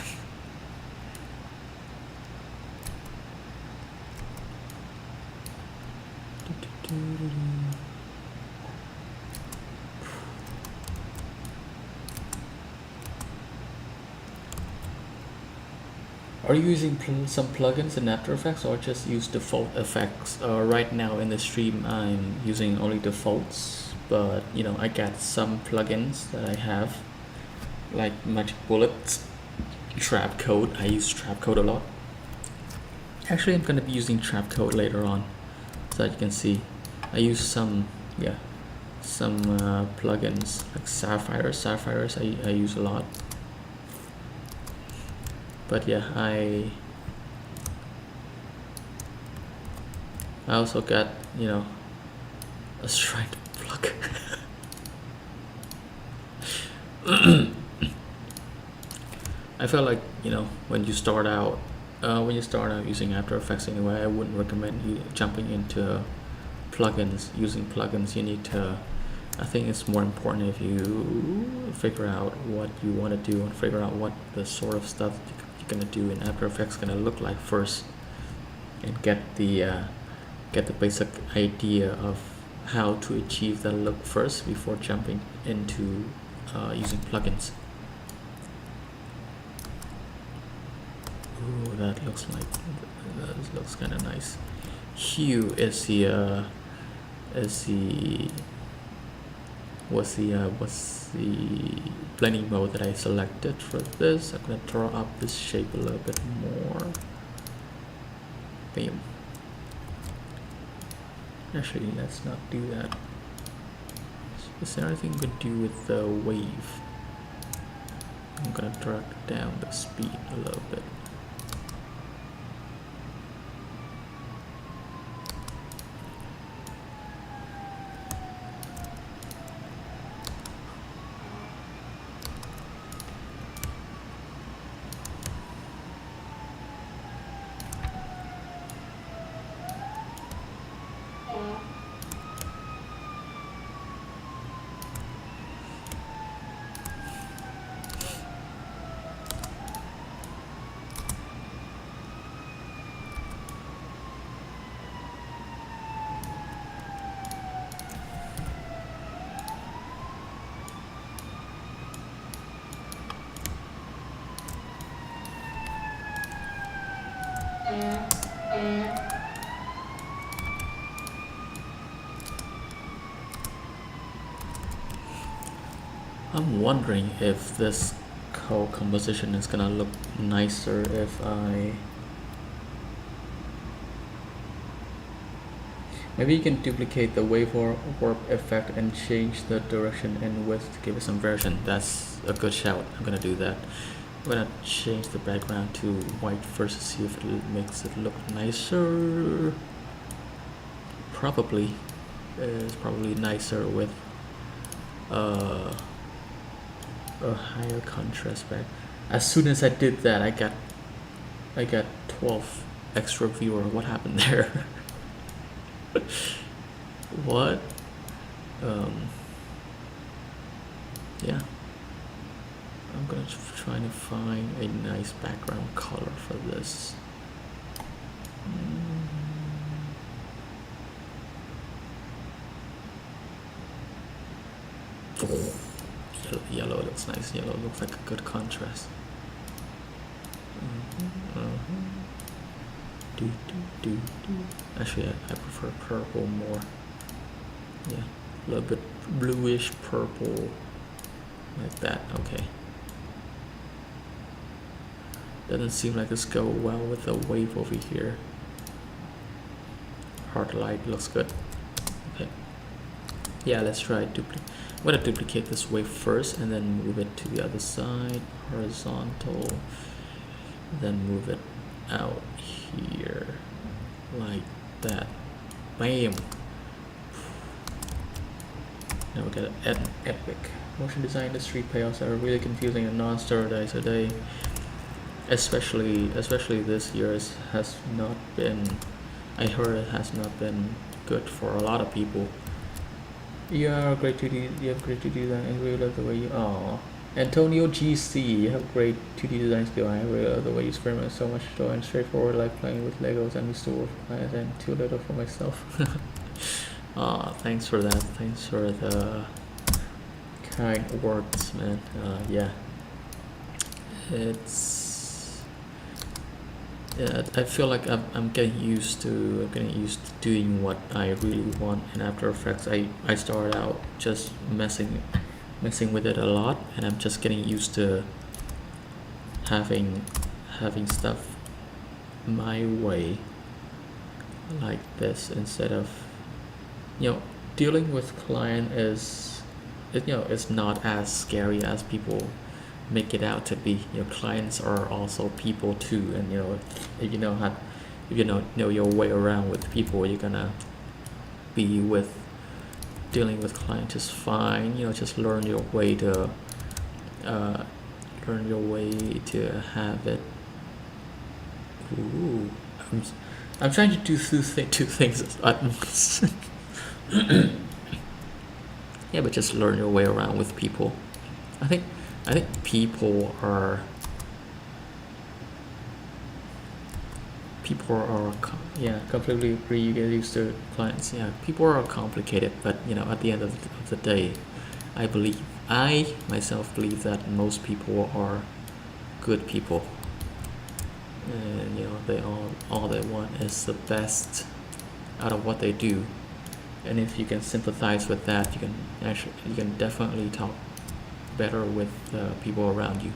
A: Are you using some plugins in After Effects or just use default effects? Right now in the stream I'm using only defaults, but you know, I got some plugins that I have, like Magic Bullets, Trapcode. I use Trapcode a lot. Actually, I'm gonna be using Trapcode later on, so that you can see. I use some plugins like Sapphires. I use a lot. But yeah, I also got, you know, a striped plug. I feel like, you know, when you start out using After Effects anyway, I wouldn't recommend you jumping into plugins. Using plugins, you need to, I think it's more important if you figure out what you want to do and figure out what the sort of stuff you're gonna do in After Effects gonna look like first, and get the basic idea of how to achieve that look first before jumping into using plugins. Ooh, that looks kind of nice. Hue is the what's the blending mode that I selected for this. I'm gonna draw up this shape a little bit more. Bam. Actually, let's not do that. Is there anything we could do with the wave? I'm gonna drag down the speed a little bit. I'm wondering if this whole composition is gonna look nicer if I... Maybe you can duplicate the wave warp effect and change the direction and width to give it some variation. That's a good shout. I'm gonna do that. I'm gonna change the background to white first to see if it makes it look nicer. Probably. It's probably nicer with a higher contrast back. As soon as I did that, I got 12 extra viewer. What happened there? What? Yeah. I'm gonna try to find a nice background color for this. Yellow looks nice. Yellow looks like a good contrast. Actually, I prefer purple more. Yeah, a little bit bluish purple, like that. Okay. Doesn't seem like it's go well with the wave over here. Hard light looks good. Okay. Yeah, let's try duplicate. I'm gonna duplicate this wave first and then move it to the other side, horizontal, then move it out here like that. Bam. Now we got an epic. Motion design industry payoffs are really confusing and non-standardized today. Especially this year has not been, I heard it has not been good for a lot of people. You have great 2D design. I really love the way you. Antonio GC, you have great 2D design skill. I really love the way you experiment so much joy and straightforward, like playing with Legos and used to work for clients and too little for myself. Thanks for that. Thanks for the kind words, man. Yeah. I feel like I'm getting used to doing what I really want in After Effects. I started out just messing with it a lot, and I'm just getting used to having stuff my way like this instead of, dealing with client is, it's not as scary as people make it out to be. Clients are also people too, and if you know your way around with people, you're gonna be dealing with clients just fine. Just learn your way to have it. Ooh, I'm trying to do two things at once. Yeah, but just learn your way around with people. I think people are completely agree. You get used to clients. Yeah, people are complicated, but at the end of the day, I myself believe that most people are good people. and you know they all they want is the best out of what they do. And if you can sympathize with that, you can definitely talk better with people around you.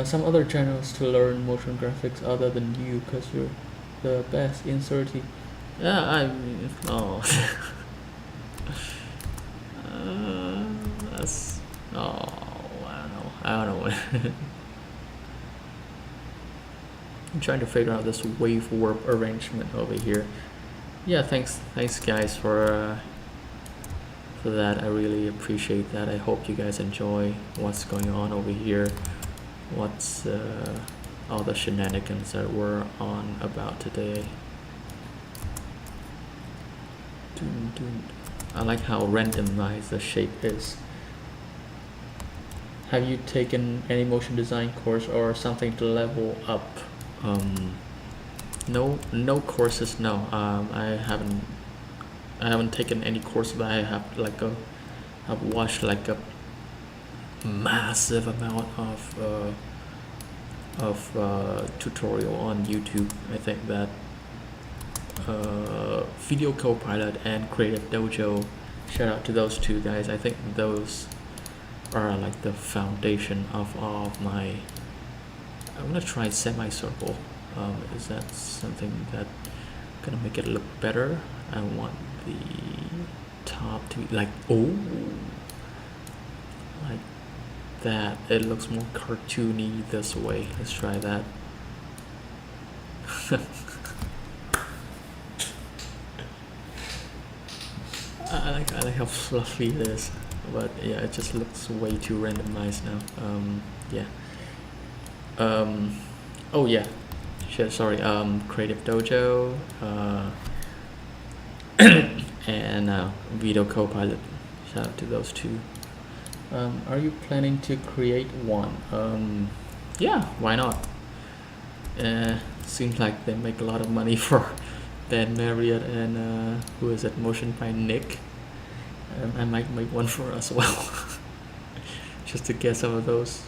A: Some other channels to learn motion graphics other than you, because you're the best. Insert it. Yeah, that's I don't know. I'm trying to figure out this wave warp arrangement over here. Yeah, thanks guys for that. I really appreciate that. I hope you guys enjoy what's going on over here. What's all the shenanigans that we're on about today. I like how randomized the shape is. Have you taken any motion design course or something to level up? No courses. No. I haven't taken any course, but I have I've watched like a massive amount of tutorial on YouTube. I think that Video Copilot and Creative Dojo, shout out to those two guys. I think those are like the foundation of all of my. I'm gonna try semicircle. Is that something that gonna make it look better? I want the top to be like like that. It looks more cartoony this way. Let's try that. I like how fluffy it is, but yeah, it just looks way too randomized now. Yeah. Oh yeah. Sorry. Creative Dojo. And Video Copilot. Shout out to those two. Are you planning to create one? Yeah, why not? Seems like they make a lot of money for Dan Marriott and who is it? Motion by Nick. I might make one for us as well, just to get some of those.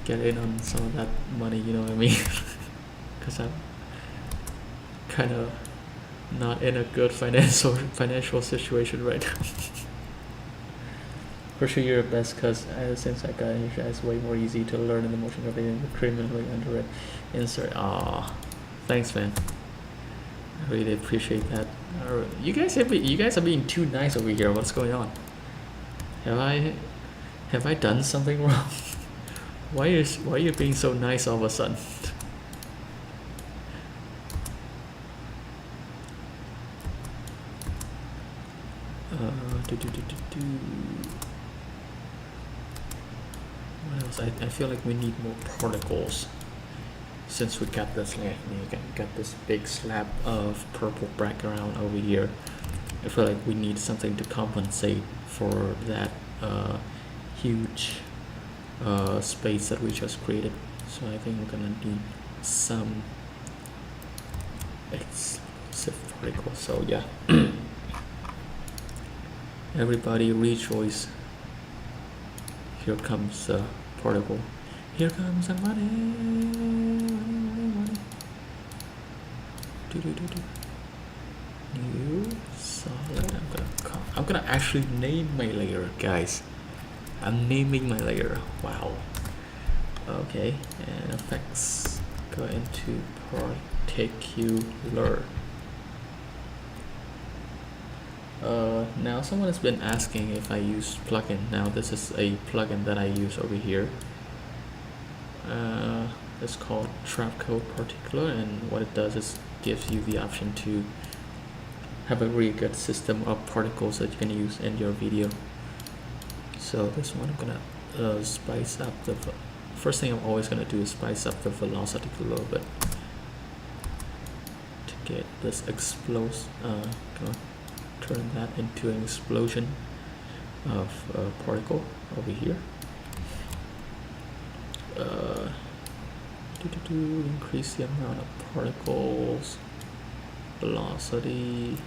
A: Get in on some of that money, you know what I mean? Because I'm kind of not in a good financial situation right now. For sure you're the best, because it seems like it's way more easy to learn in the motion graphic than the criminally underread insert. Aw, thanks man. I really appreciate that. You guys are being too nice over here. What's going on? Have I done something wrong? Why are you being so nice all of a sudden? What else? I feel like we need more particles. Since we got this got this big slab of purple background over here, I feel like we need something to compensate for that huge space that we just created. So I think we're gonna need some explosive particles. So yeah. Everybody rejoice. Here comes the particle. Here comes the money. New solid. I'm gonna actually name my layer, guys. I'm naming my layer. Wow. Okay, and effects. Go into particular. Now someone has been asking if I use plugin. Now this is a plugin that I use over here. It's called Trapcode Particular, and what it does is gives you the option to have a really good system of particles that you can use in your video. So this one I'm gonna spice up the first thing I'm always gonna do is spice up the velocity a little bit to get this gonna turn that into an explosion of particle over here. Increase the amount of particles, velocity.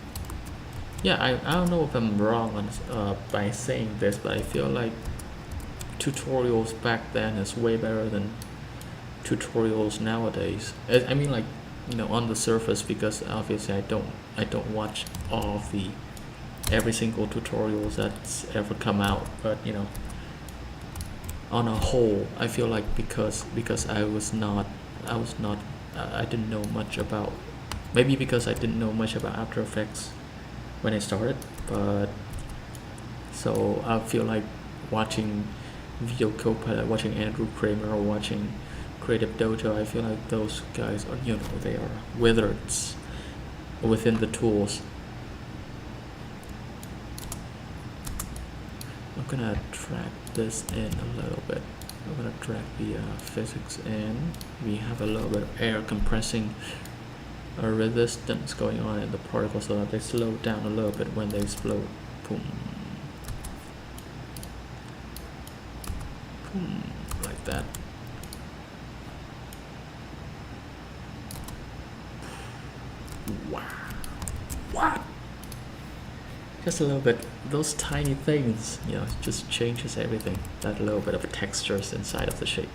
A: Yeah, I don't know if I'm wrong on by saying this, but I feel like tutorials back then is way better than tutorials nowadays. I mean, like, you know, on the surface, because obviously I don't watch all of the every single tutorials that's ever come out, but you know, on a whole, I feel like because I didn't know much about, maybe because I didn't know much about After Effects when I started, but so I feel like watching Video Copilot, watching Andrew Kramer, or watching Creative Dojo, I feel like those guys are, you know, they are wizards within the tools. I'm gonna drag this in a little bit. I'm gonna drag the physics in. We have a little bit of air compressing resistance going on in the particles so that they slow down a little bit when they explode. Boom. Boom. Like that. Wow. What? Just a little bit, those tiny things, you know, just changes everything. That little bit of textures inside of the shape.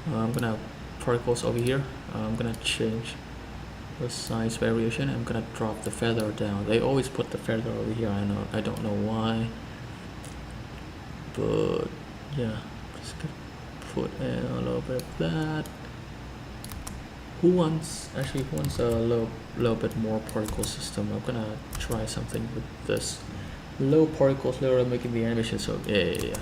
A: I'm gonna particles over here. I'm gonna change the size variation. I'm gonna drop the feather down. They always put the feather over here. I don't know why, but yeah, just gonna put in a little bit of that. Who wants a little bit more particle system? I'm gonna try something with this. Low particles, literally making the animation. So yeah.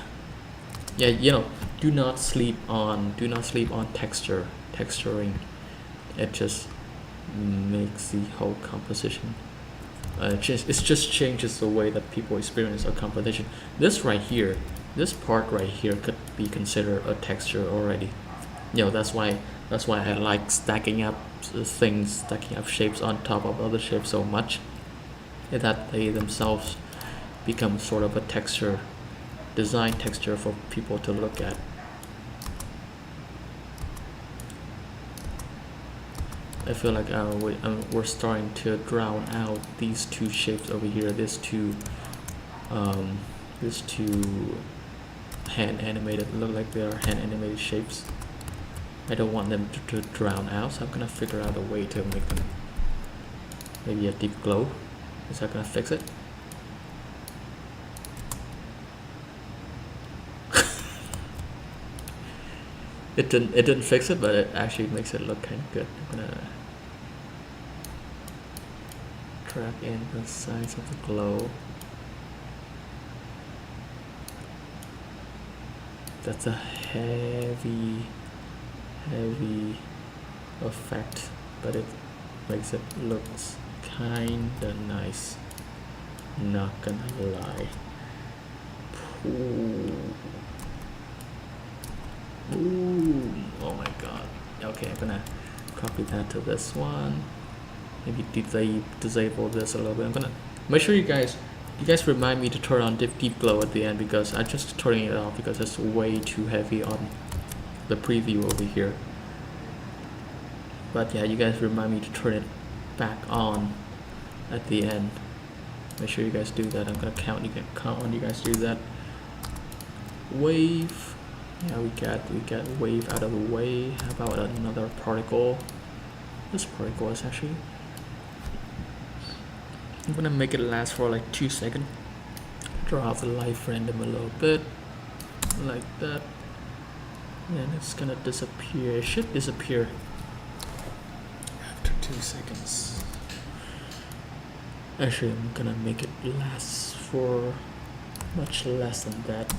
A: You know, do not sleep on texturing. It just makes the whole composition. It just changes the way that people experience a composition. This right here, this part right here could be considered a texture already. You know, that's why I like stacking up things, stacking up shapes on top of other shapes so much, that they themselves become sort of a texture, design texture for people to look at. I feel like we're starting to drown out these two shapes over here. These two hand animated, look like they are hand animated shapes. I don't want them to drown out, so I'm gonna figure out a way to make them maybe a deep glow. Is that gonna fix it? It didn't fix it, but it actually makes it look kind of good. I'm gonna drag in the size of the glow. That's a heavy effect, but it makes it looks kinda nice. Not gonna lie. Ooh, oh my god. Okay, I'm gonna copy that to this one. Maybe disable this a little bit. I'm gonna make sure you guys remind me to turn on deep glow at the end, because I'm just turning it off because it's way too heavy on the preview over here. But yeah, you guys remind me to turn it back on at the end. Make sure you guys do that. I'm gonna count on you guys to do that. Wave. Yeah, we got wave out of the way. How about another particle? This particle is actually, I'm gonna make it last for like 2 seconds. Draw out the life random a little bit, like that, and it's gonna disappear. It should disappear after 2 seconds. Actually, I'm gonna make it last for much less than that.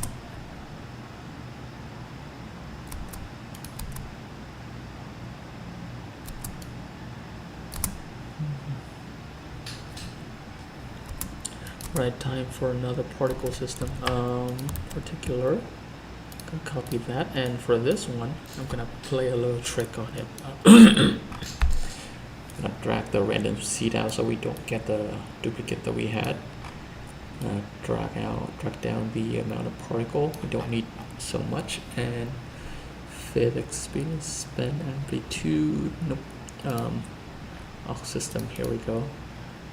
A: Right, time for another particle system. Particular. Gonna copy that, and for this one, I'm gonna play a little trick on it. Gonna drag the random seed out so we don't get the duplicate that we had. Drag down the amount of particle. We don't need so much, and physics, speed, spin, amplitude. Nope. Aux system. Here we go.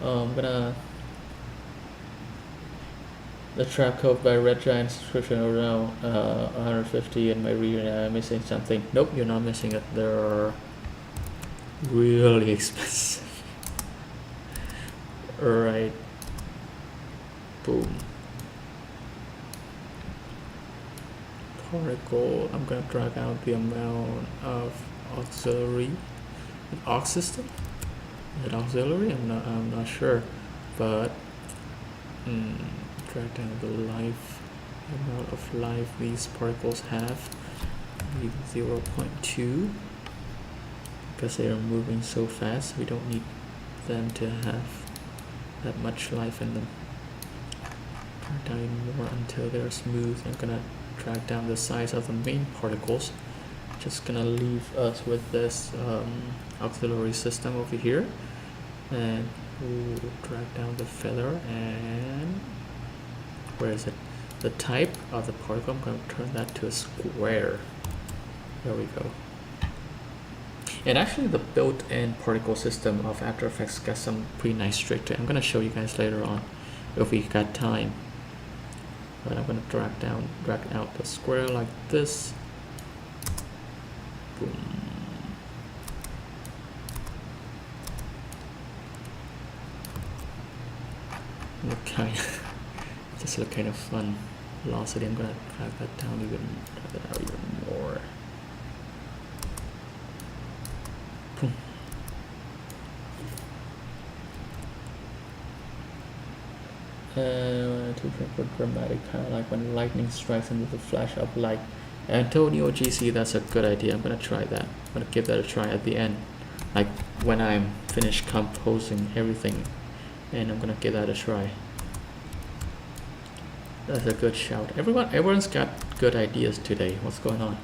A: I'm gonna the trap code by Red Giant subscription around 150, and my reader I'm missing something. Nope, you're not missing it. They're really expensive. Alright. Boom. Particle. I'm gonna drag out the amount of auxiliary. Aux system? Is it auxiliary? I'm not sure. But drag down the life, amount of life these particles have. Maybe 0.2, because they are moving so fast. We don't need them to have that much life in them. Drag down even more until they're smooth. I'm gonna drag down the size of the main particles. Just gonna leave us with this auxiliary system over here, and we'll drag down the feather, and where is it? The type of the particle, I'm going to turn that to a square. There we go. And actually the built-in particle system of After Effects got some pretty nice trick to it. I'm going to show you guys later on if we got time. But I'm going to drag out the square like this. Boom. Look kind of, just look kind of fun. Velocity, I'm gonna drag that down drag that out even more. Boom. To put dramatic, kind of like when lightning strikes into the flash of light. Antonio GC, that's a good idea. I'm gonna try that. I'm gonna give that a try at the end, like when I'm finished composing everything, and I'm gonna give that a try. That's a good shout. Everyone's got good ideas today. What's going on?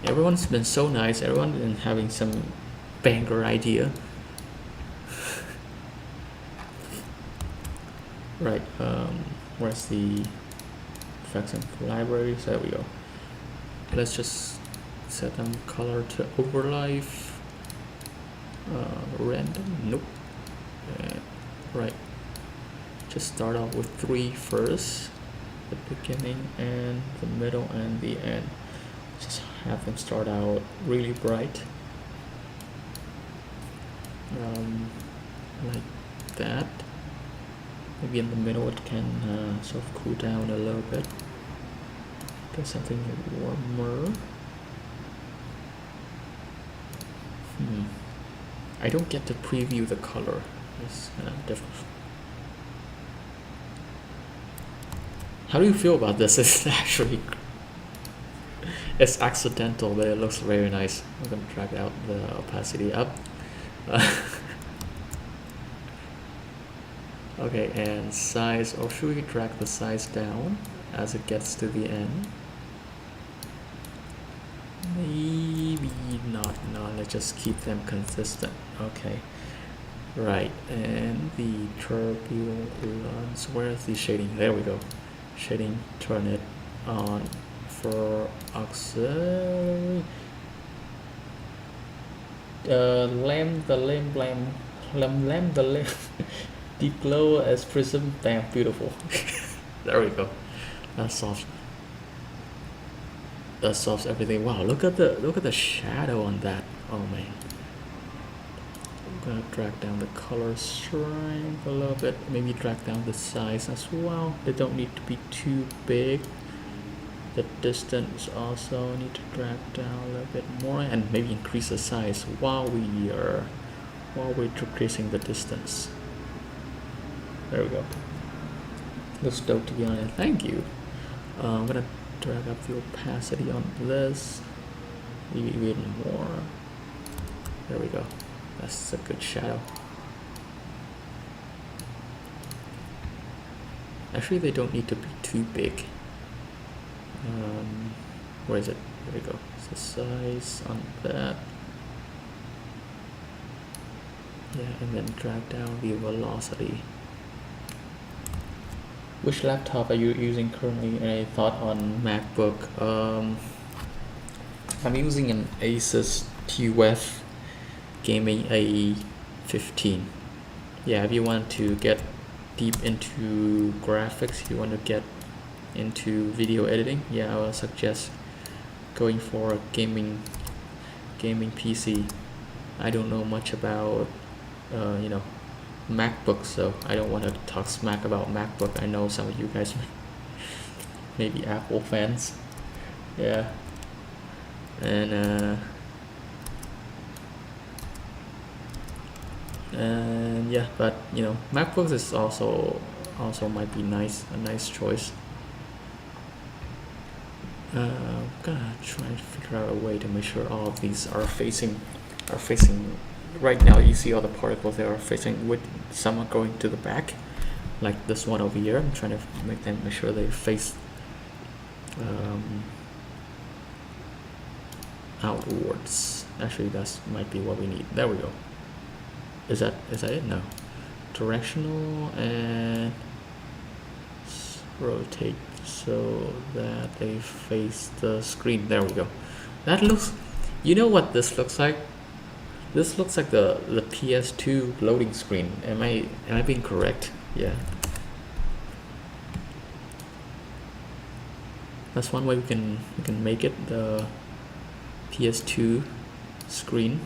A: Everyone's been so nice. Everyone's been having some banger idea. Right. Where's the effects and libraries? There we go. Let's just set them color to overlife. Random. Nope. Right. Just start off with 3 first. The beginning and the middle and the end. Just have them start out really bright. Like that. Maybe in the middle it can sort of cool down a little bit. Get something warmer. I don't get to preview the color. It's different. How do you feel about this? It's actually, it's accidental, but it looks very nice. I'm gonna drag out the opacity up. Okay, and size, or should we drag the size down as it gets to the end? Maybe not. No, let's just keep them consistent. Okay. Right, and the turbulence, where's the shading? There we go. Shading, turn it on for auxiliary. Deep glow as prism. Damn, beautiful. There we go. That solves everything. Wow, look at the shadow on that. Oh man. I'm gonna drag down the color strength a little bit. Maybe drag down the size as well. They don't need to be too big. The distance also need to drag down a little bit more, and maybe increase the size while we're decreasing the distance. There we go. Looks dope, to be honest. Thank you. I'm gonna drag up the opacity on this. Maybe even more. There we go. That's a good shadow. Actually, they don't need to be too big. Where is it? There we go. So size on that. Yeah, and then drag down the velocity. Which laptop are you using currently? Any thought on MacBook? I'm using an Asus TUF Gaming A15. Yeah, if you want to get deep into graphics, you want to get into video editing, yeah, I would suggest going for a gaming PC. I don't know much about MacBook, so I don't want to talk smack about MacBook. I know some of you guys may be Apple fans. Yeah. And yeah, but MacBooks is also might be a nice choice. I'm gonna try to figure out a way to make sure all of these are facing right now. You see all the particles, they are facing, with some are going to the back, like this one over here. I'm trying to make sure they face outwards. Actually, that might be what we need. There we go. Is that it? No. Directional, and rotate so that they face the screen. There we go. That looks, you know what this looks like? This looks like the PS2 loading screen. Am I being correct? Yeah. That's one way we can make it, the PS2 screen.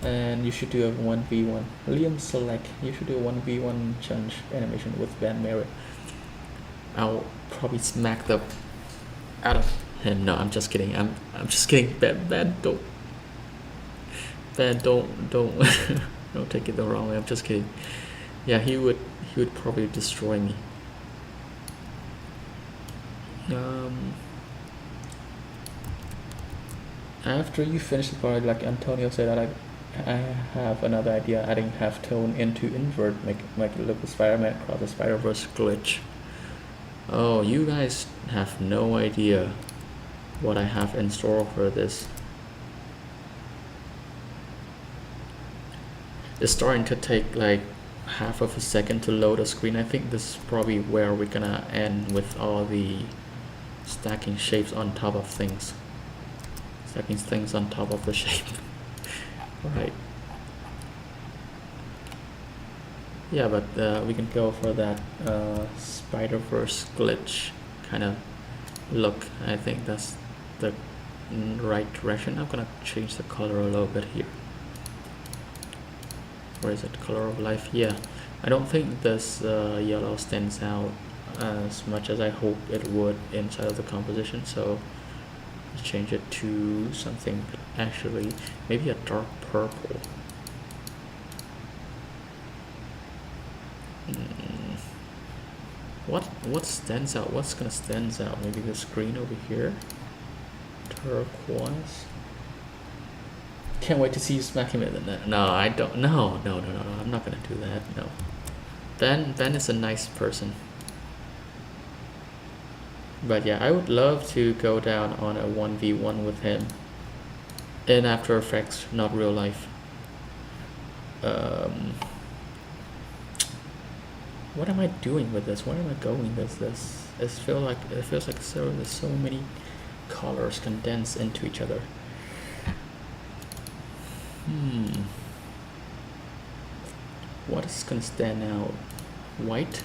A: And you should do a 1v1. Liam Select, you should do a 1v1 challenge animation with Van Merit. I'll probably smack the out of him. No, I'm just kidding. I'm just kidding. Bad don't don't take it the wrong way. I'm just kidding. Yeah, he would probably destroy me. After you finish the part, like Antonio said, I have another idea, adding halftone into invert, make it look like Spider-Man across the Spider-Verse glitch. Oh, you guys have no idea what I have in store for this. It's starting to take like half of a second to load a screen. I think this is probably where we're gonna end with all the stacking shapes on top of things. Stacking things on top of the shape. Right. Yeah, but we can go for that Spider-Verse glitch kind of look. I think that's the right direction. I'm gonna change the color a little bit here. Where is it? Color of life. Yeah, I don't think this yellow stands out as much as I hope it would inside of the composition, so let's change it to something, actually maybe a dark purple. What stands out? What's gonna stand out? Maybe the screen over here. Turquoise. Can't wait to see you smack him in the net. No, I don't. No. I'm not gonna do that. No. Ben is a nice person. But yeah, I would love to go down on a 1v1 with him in After Effects, not real life. What am I doing with this? Where am I going with this? It feels like there's so many colors condensed into each other. What is gonna stand out? White?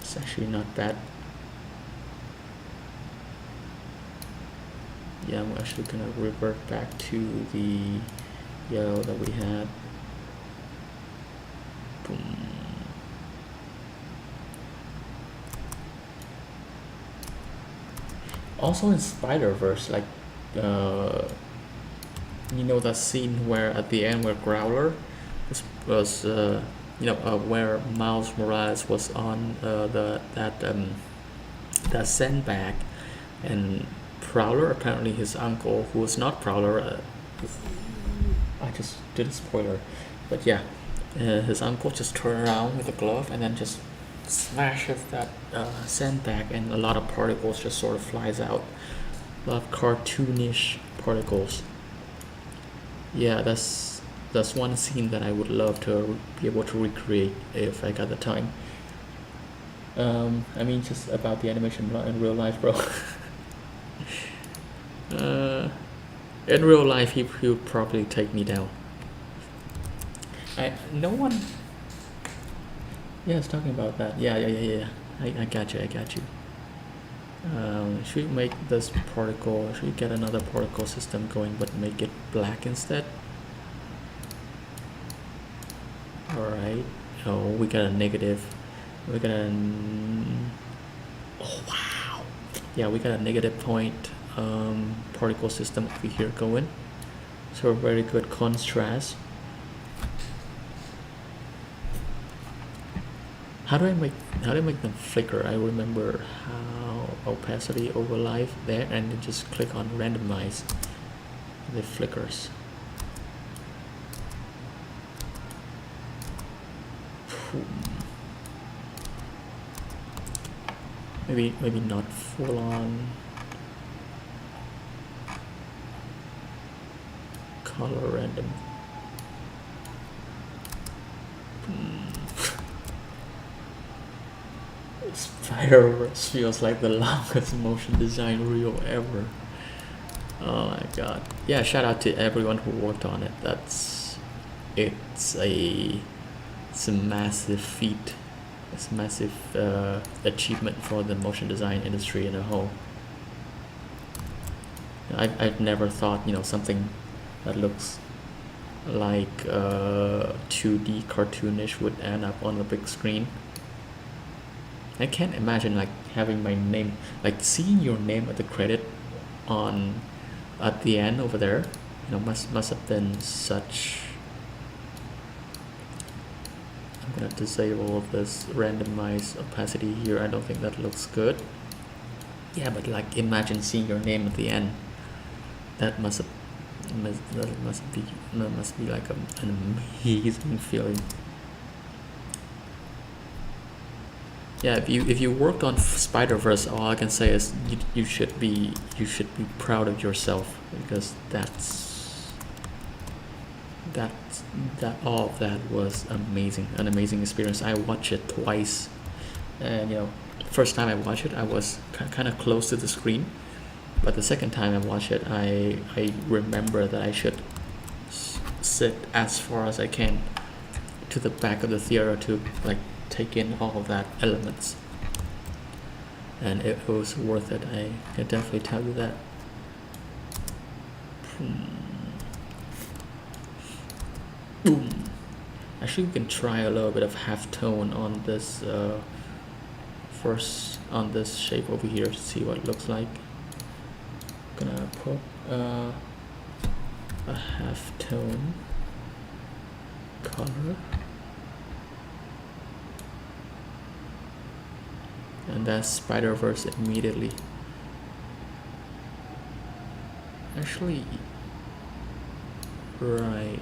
A: It's actually not bad. Yeah, I'm actually gonna revert back to the yellow that we had. Boom. Also in Spider-Verse, like that scene where at the end where Growler was where Miles Morales was on that sandbag, and Prowler, apparently his uncle, who was not Prowler, I just did a spoiler, but yeah, his uncle just turned around with a glove and then just smashes that sandbag, and a lot of particles just sort of flies out. A lot of cartoonish particles. Yeah, that's one scene that I would love to be able to recreate if I got the time. I mean, just about the animation in real life, bro. In real life, he would probably take me down. No one. Yeah, it's talking about that. Yeah. I got you. Should we make this particle? Should we get another particle system going, but make it black instead? All right. Oh, we got a negative. We got a. Oh wow. Yeah, we got a negative point particle system over here going. So a very good contrast. How do I make them flicker? I remember how opacity overlay there, and then just click on randomize the flickers. Maybe not full on color random. Spider-Verse feels like the longest motion design reel ever. Oh my god. Yeah, shout out to everyone who worked on it. It's a massive feat. It's a massive achievement for the motion design industry in a whole. I've never thought, something that looks like 2D cartoonish would end up on the big screen. I can't imagine like having my name, like seeing your name at the credit at the end over there. Must have been such. I'm gonna disable this randomized opacity here. I don't think that looks good. Yeah, but like imagine seeing your name at the end. That must be like an amazing feeling. Yeah, if you worked on Spider-Verse, all I can say is you should be proud of yourself, because that all of that was amazing, an amazing experience. I watched it twice, and first time I watched it, I was kind of close to the screen, but the second time I watched it, I remember that I should sit as far as I can to the back of the theater to like take in all of that elements, and it was worth it. I can definitely tell you that. Boom. Actually, we can try a little bit of halftone on this first, on this shape over here, to see what it looks like. Gonna put a halftone color, and that's Spider-Verse immediately. Actually, right.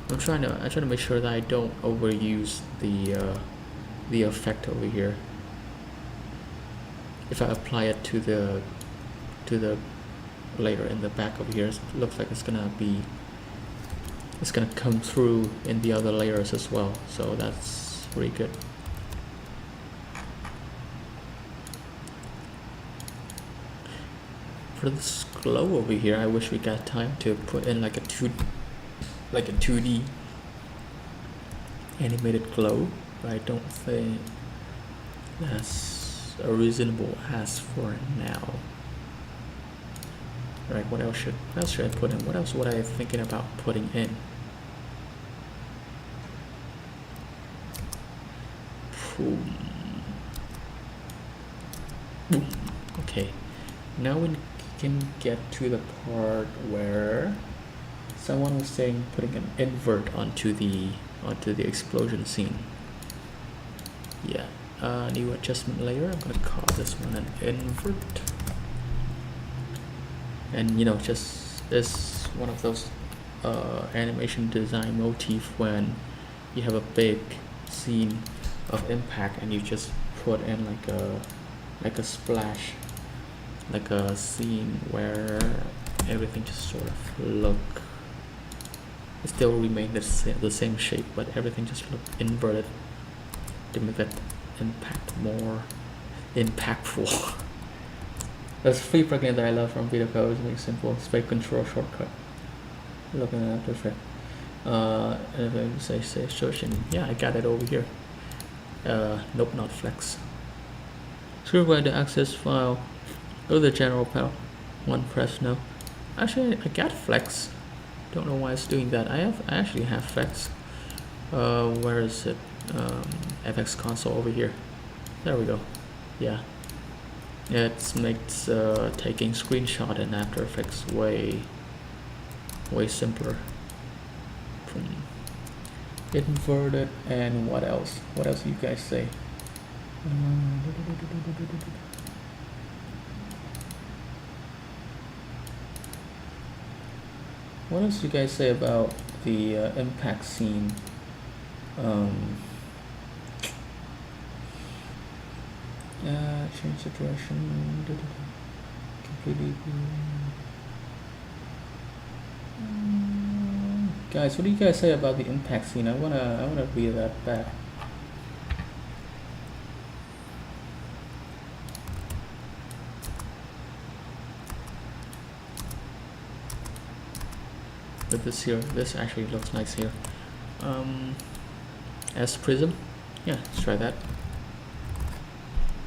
A: I'm trying to make sure that I don't overuse the effect over here. If I apply it to the layer in the back over here, it looks like it's gonna come through in the other layers as well. So that's pretty good. For this glow over here, I wish we got time to put in like a 2D animated glow, but I don't think that's a reasonable ask for now. Right, what else should I put in? What else would I thinking about putting in? Boom. Okay, now we can get to the part where someone was saying putting an invert onto the explosion scene. Yeah, new adjustment layer. I'm gonna call this one an invert. And just this one of those animation design motif when you have a big scene of impact and you just put in like a splash, like a scene where everything just sort of it still remain the same shape, but everything just look inverted to make that impact more impactful. There's a free plugin that I love from Video Code. It makes simple space control shortcut. Looking at After Effects. And if I say search, and yeah, I got it over here. Nope, not Flex. Scroll by the access file. Go to the general panel. One press no. Actually, I got Flex. Don't know why it's doing that. I actually have Flex. Where is it? FX console over here. There we go. Yeah. It makes taking screenshot in After Effects way simpler. Inverted, and what else? What else do you guys say? What else do you guys say about the impact scene? Change the direction. Completely. Guys, what do you guys say about the impact scene? I wanna read that back. But this here, this actually looks nice here. As prism, yeah, let's try that.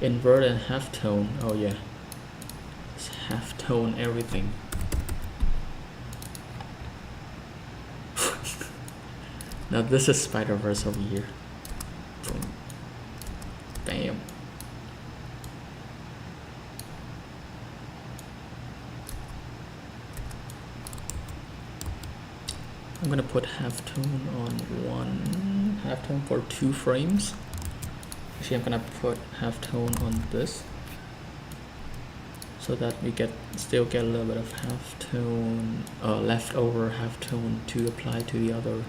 A: Invert and halftone. Oh yeah, it's halftone everything. Now this is Spider-Verse over here. Boom. Bam. I'm gonna put halftone on one, halftone for 2 frames. Actually, I'm gonna put halftone on this, so that we still get a little bit of halftone, leftover halftone to apply to the other,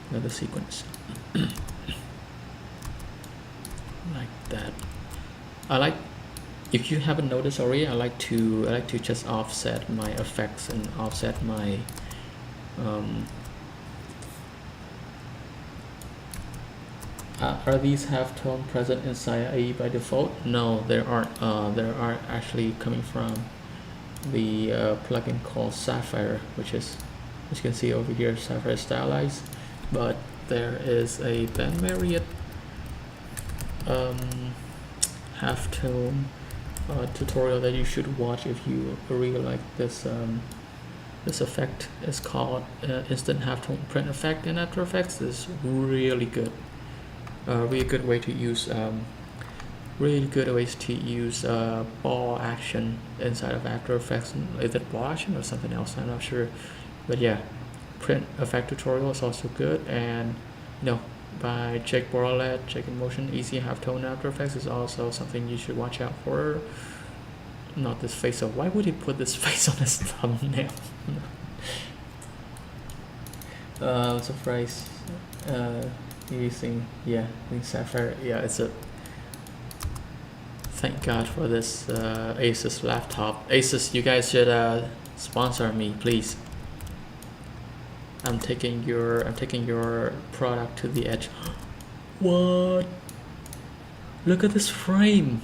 A: another sequence. Like that. I like. If you haven't noticed already, I like to just offset my effects and offset my are these halftone present inside IE by default? No, there aren't. There are actually coming from the plugin called Sapphire, which is, as you can see over here, Sapphire stylized. But there is a Ben Marriott halftone tutorial that you should watch if you really like this. This effect is called instant halftone print effect in After Effects. It's really good. Really good way to use really good ways to use ball action inside of After Effects. Is it ball action or something else? I'm not sure, but yeah, print effect tutorial is also good. And by Jake Borlet, Jake in Motion, Easy Halftone After Effects is also something you should watch out for. Not this face of, why would he put this face on his thumbnail? Surprise. Using, yeah, I think Sapphire, yeah, it's a, thank God for this Asus laptop. Asus, you guys should sponsor me, please. I'm taking your product to the edge. What? Look at this frame.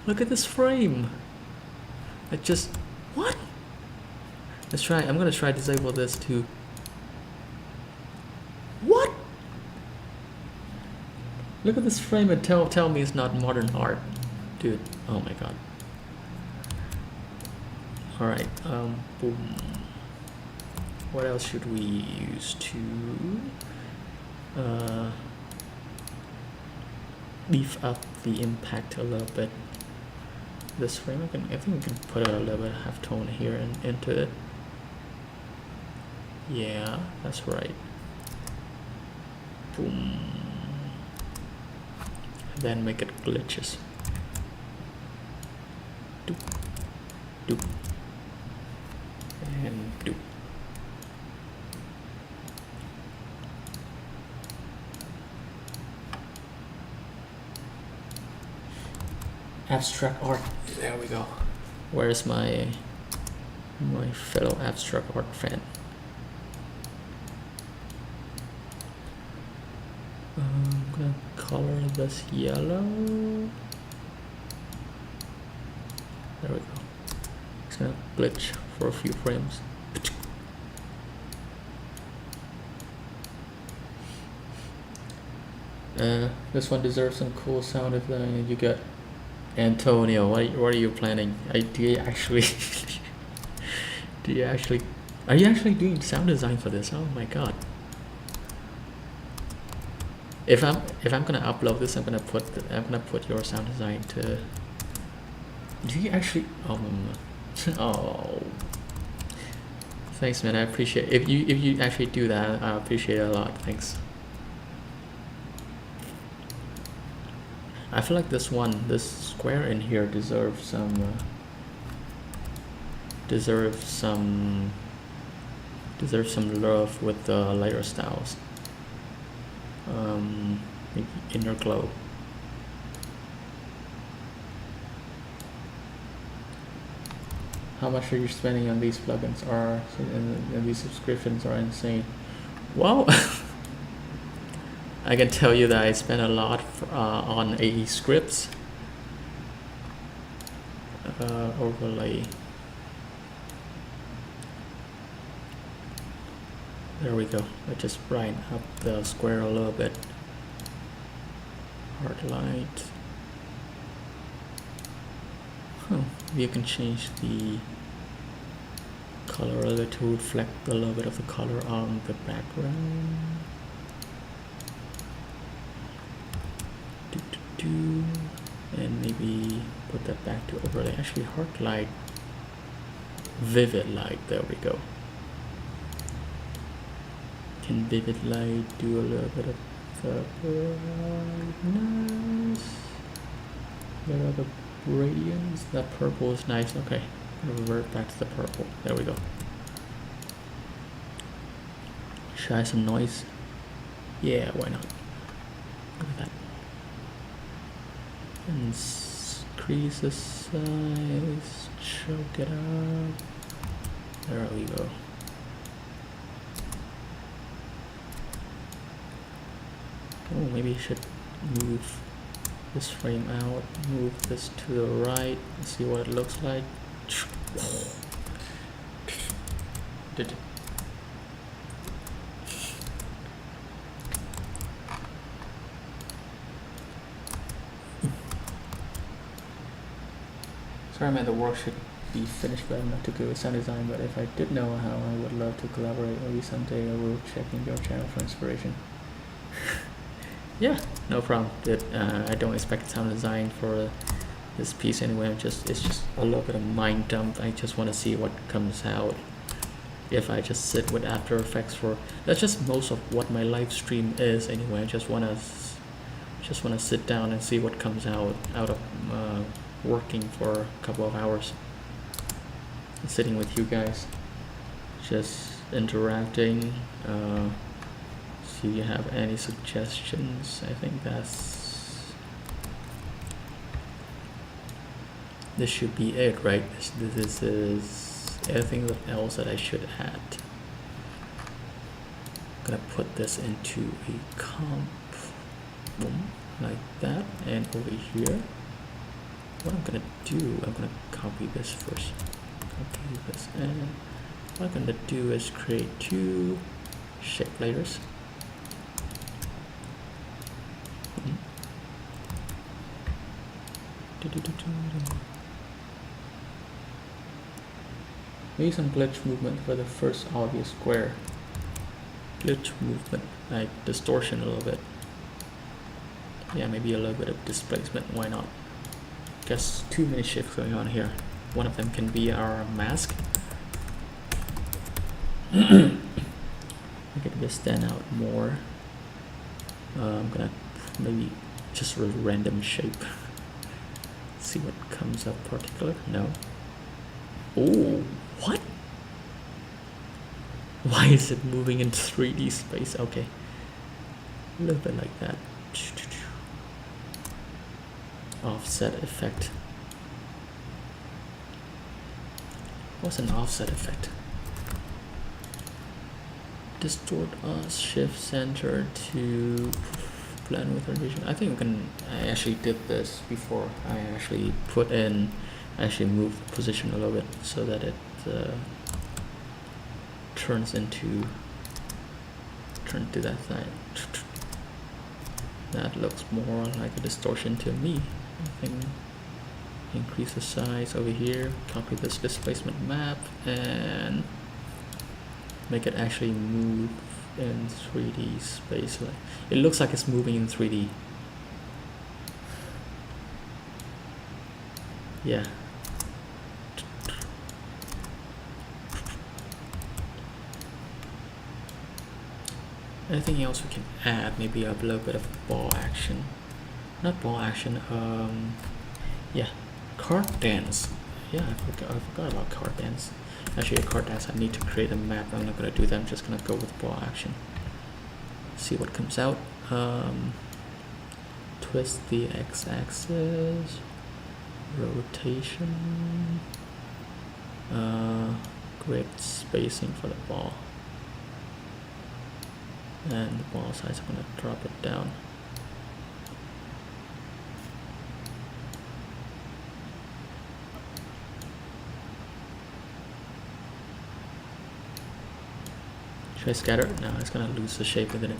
A: Look at this frame. It just, what? Let's try. I'm gonna try disable this too. What? Look at this frame and tell me it's not modern art, dude. Oh my God. All right. Boom. What else should we use to beef up the impact a little bit? This frame, I think we can put a little bit of halftone here and into it. Yeah, that's right. Boom. Then make it glitches. Doop, doop, and doop. Abstract art. There we go. Where's my fellow abstract art fan? I'm gonna color this yellow. There we go. It's gonna glitch for a few frames. This one deserves some cool sound if you get Antonio. What are you planning? Do you actually are you actually doing sound design for this? Oh my god. If I'm gonna upload this, I'm gonna put your sound design to. Do you actually? Oh. Thanks, man. I appreciate if you actually do that. I appreciate it a lot. Thanks. I feel like this square in here deserves some love with the lighter styles. Maybe inner glow. How much are you spending on these plugins? And these subscriptions are insane. Well, I can tell you that I spent a lot on AE scripts, overlay. There we go. I just brighten up the square a little bit. Hard light. You can change the color a little bit to reflect a little bit of the color on the background. And maybe put that back to overlay. Actually, hard light, vivid light. There we go. Can vivid light do a little bit of the brightness? There are the radiance. That purple is nice. Okay, revert back to the purple. There we go. Try some noise. Yeah, why not? Look at that. And increase the size. Choke it up. There we go. Oh, maybe I should move this frame out, move this to the right, and see what it looks like. Did it? Sorry, man, the work should be finished, but I'm not too good with sound design. But if I did know how, I would love to collaborate. Maybe someday I will check in your channel for inspiration. Yeah, no problem. I don't expect sound design for this piece anyway. It's just a little bit of mind dump. I just want to see what comes out. If I just sit with After Effects that's just most of what my live stream is anyway. I just wanna sit down and see what comes out of working for a couple of hours, sitting with you guys, just interacting. Do you have any suggestions? I think this should be it, right? This is anything else that I should add. I'm gonna put this into a comp, boom, like that, and over here, what I'm gonna do, I'm gonna copy this first, copy this, and what I'm gonna do is create two shape layers. Maybe some glitch movement for the first obvious square. Glitch movement, like distortion a little bit. Yeah, maybe a little bit of displacement, why not? Guess too many shifts going on here. One of them can be our mask. Make it just stand out more. I'm gonna maybe just a random shape. See what comes up particular. No. Oh, what? Why is it moving in 3D space? Okay, a little bit like that. Offset effect. What's an offset effect? Distort us, shift center to blend with original. I think I actually did this before. I actually moved the position a little bit so that it turns to that side. That looks more like a distortion to me. I think increase the size over here, copy this displacement map, and make it actually move in 3D space. It looks like it's moving in 3D. Yeah. Anything else we can add? Maybe a little bit of ball action. Not ball action, yeah, card dance. Yeah, I forgot about card dance. Actually, a card dance, I need to create a map. I'm not gonna do that, I'm just gonna go with ball action. See what comes out. Twist the x-axis, rotation, grid spacing for the ball. And the ball size, I'm gonna drop it down. Should I scatter it? No, it's gonna lose the shape within it.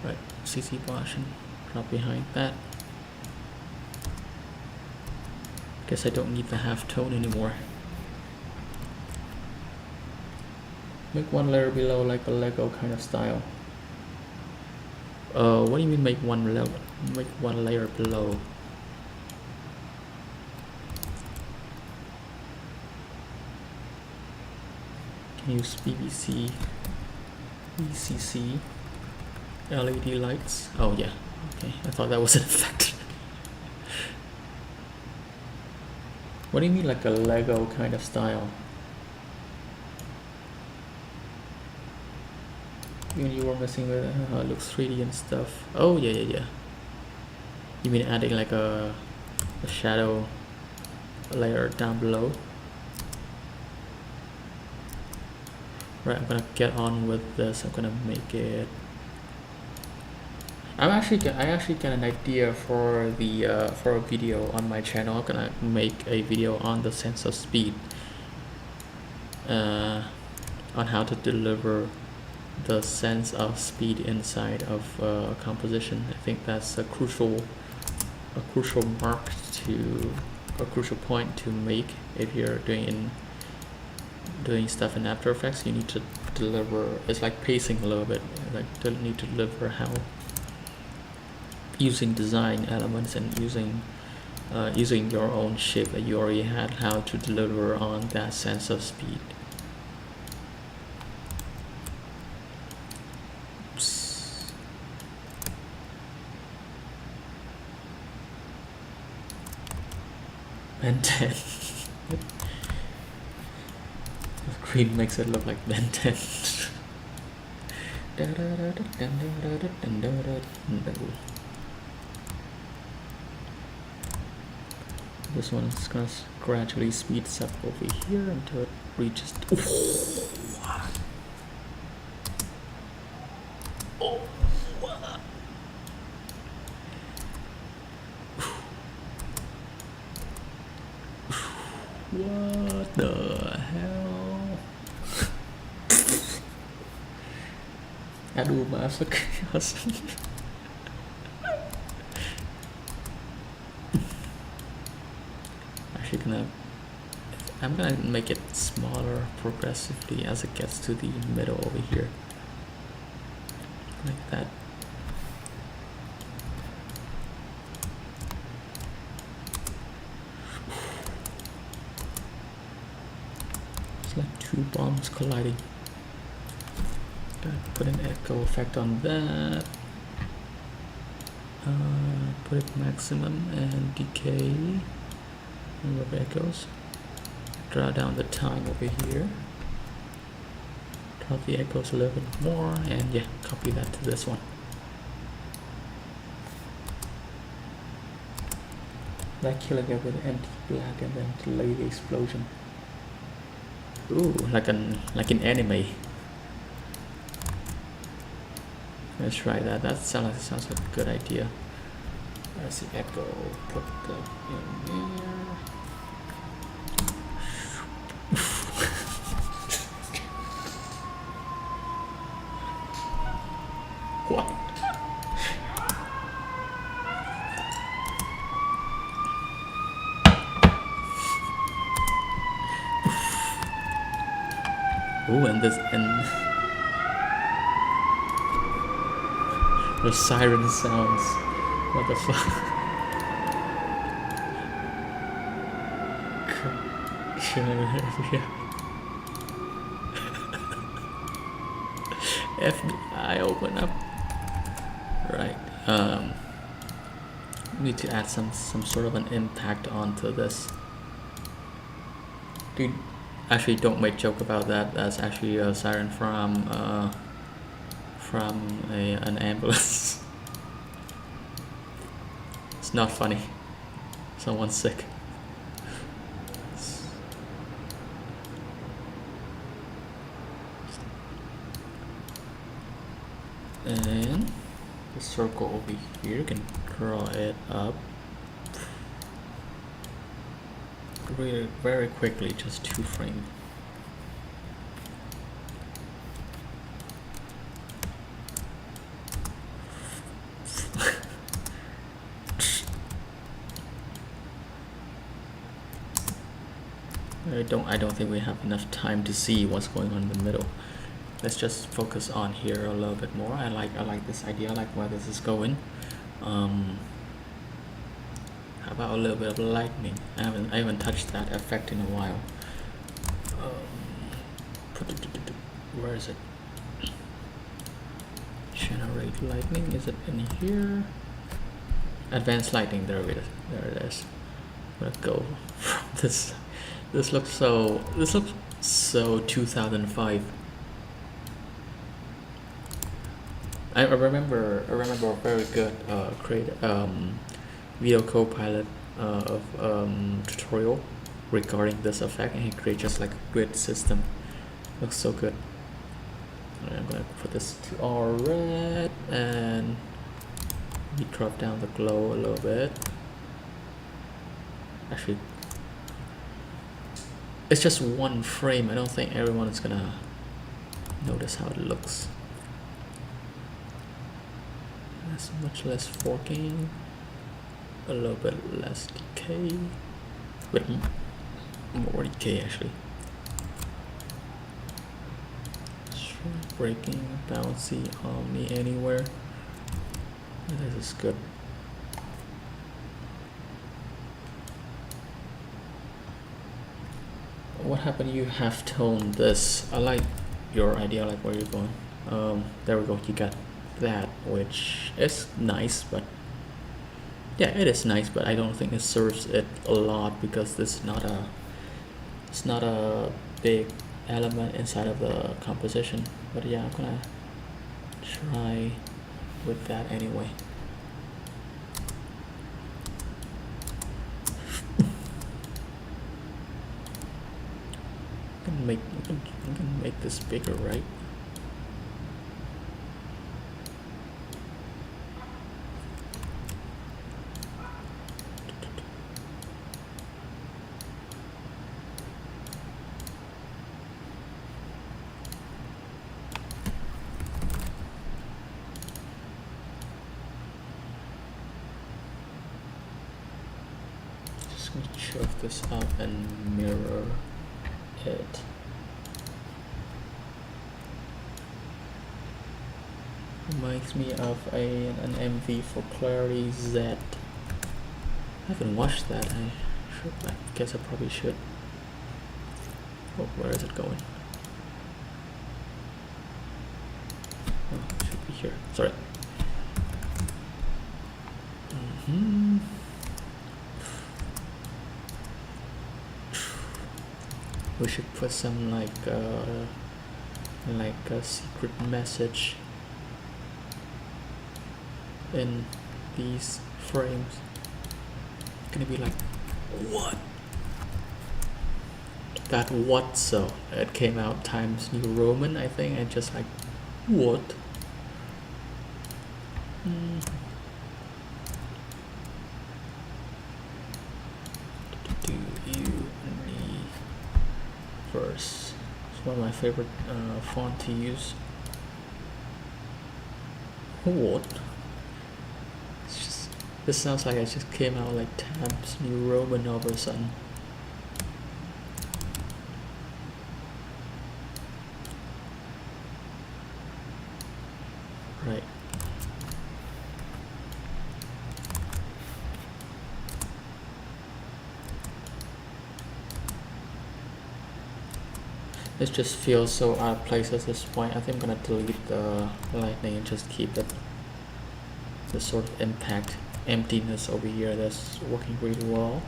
A: Right, CC brush and drop behind that. Guess I don't need the half tone anymore. Make one layer below like a Lego kind of style. What do you mean make one layer below? Can use BBC, ECC, LED lights. Oh yeah, okay. I thought that was an effect. What do you mean like a Lego kind of style? You were messing with it looks 3D and stuff. Oh yeah. You mean adding like a shadow layer down below? Right, I'm gonna get on with this. I'm gonna make it. I actually got an idea for the for a video on my channel. I'm gonna make a video on the sense of speed, on how to deliver the sense of speed inside of composition. I think that's a crucial point to make if you're doing stuff in After Effects. You need to deliver. It's like pacing a little bit. Like you need to deliver how using design elements and using your own shape that you already had, how to deliver on that sense of speed. Ben 10. The green makes it look like Ben 10. This one is gonna gradually speeds up over here until it reaches. What the hell? Aduh, masuk. Actually I'm gonna make it smaller progressively as it gets to the middle over here. Like that. Like two bombs colliding. Gotta put an echo effect on that. Put it maximum and decay. Remove echoes. Draw down the time over here. Drop the echoes a little bit more, and yeah, copy that to this one. Like killing it with anti-black and then delay the explosion. Ooh, like an anime. Let's try that. That sounds like a good idea. Let's see, echo, put that in there. What? Ooh, and the siren sounds. What the fuck? FBI open up. Right. Need to add some sort of an impact onto this. Dude, actually, don't make joke about that. That's actually a siren from an ambulance. It's not funny. Someone's sick. And the circle over here, you can draw it up really very quickly, just 2 frames. I don't think we have enough time to see what's going on in the middle. Let's just focus on here a little bit more. I like this idea. I like where this is going. How about a little bit of lightning? I haven't touched that effect in a while. Where is it? Generate lightning. Is it in here? Advanced lighting. There it is. There it is. I'm gonna go from this. This looks so 2005. I remember a very good video Copilot of tutorial regarding this effect, and he created just like a grid system. Looks so good. I'm gonna put this to all red and we drop down the glow a little bit. Actually, it's just 1 frame. I don't think everyone is gonna notice how it looks. That's much less forking, a little bit less decay, but more decay actually. Breaking, bouncy, omni, anywhere. This is good. What happened? You have toned this. I like your idea. I like where you're going. There we go. You got that, which is nice, but yeah, it is nice, but I don't think it serves it a lot because it's not a big element inside of the composition. But yeah, I'm gonna try with that anyway. I can make this bigger, right? Just gonna shove this up and mirror it. Reminds me of an MV for Clarity Z. I haven't watched that. I guess I probably should. Oh, where is it going? Oh, it should be here. Sorry. We should put some like a secret message in these frames. It's gonna be like, what? That what so? It came out Times New Roman, I think, and just like, what? Do you need first? It's one of my favorite font to use. What? This sounds like it just came out like Times New Roman all of a sudden. Right. This just feels so out of place at this point. I think I'm gonna delete the lightning and just keep it the sort of impact emptiness over here that's working really well.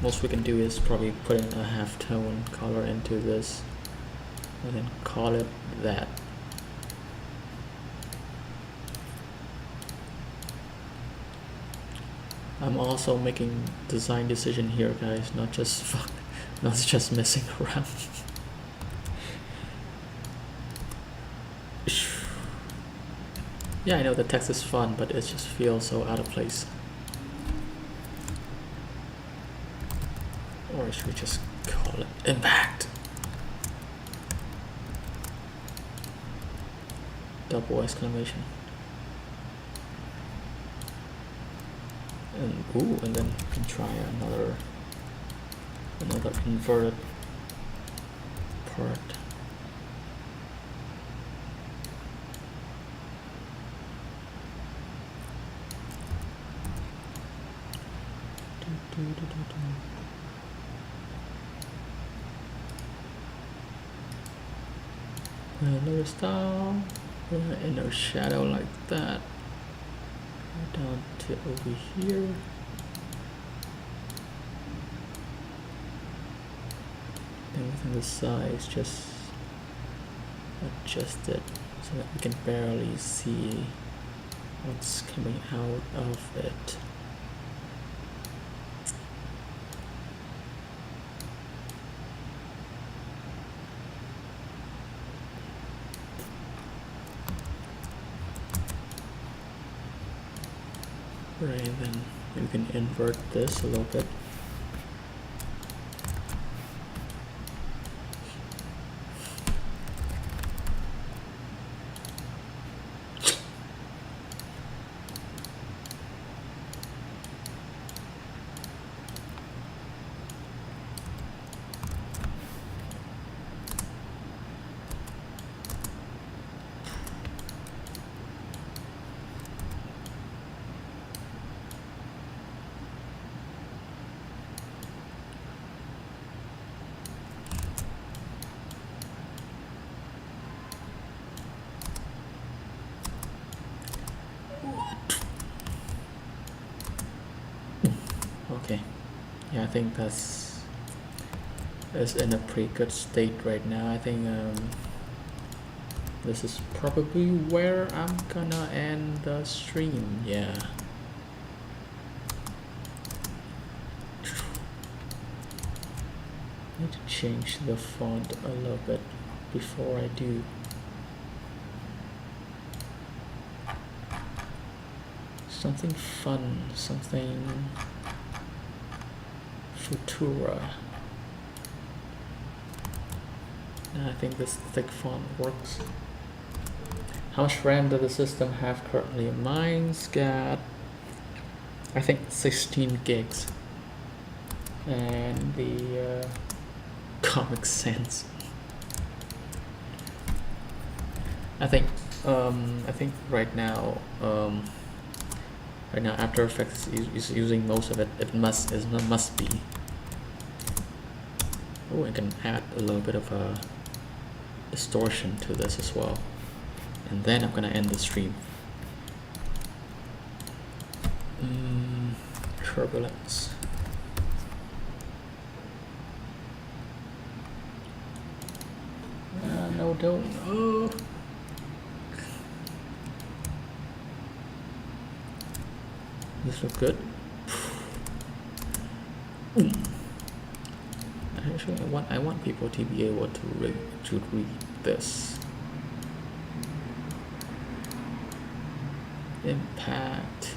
A: Most we can do is probably put in a halftone color into this and then call it that. I'm also making design decision here, guys, not just messing around. Yeah, I know the text is fun, but it just feels so out of place. Or should we just call it impact? Double exclamation. And ooh, and then we can try another inverted part. Another style, inner shadow like that. Go down to over here. Everything the size just adjust it so that we can barely see what's coming out of it. Right, and then we can invert this a little bit. Okay, yeah, I think that's in a pretty good state right now. I think this is probably where I'm gonna end the stream. Yeah. Need to change the font a little bit before I do. Something fun, something Futura. I think this thick font works. How much RAM does the system have currently? Mine's got, I think, 16 gigs. And the Comic Sans. I think right now After Effects is using most of it. It must be. Oh, I can add a little bit of a distortion to this as well. And then I'm gonna end the stream. Turbulence. No, don't. Oh. This look good. Actually, I want people to be able to read this. impact.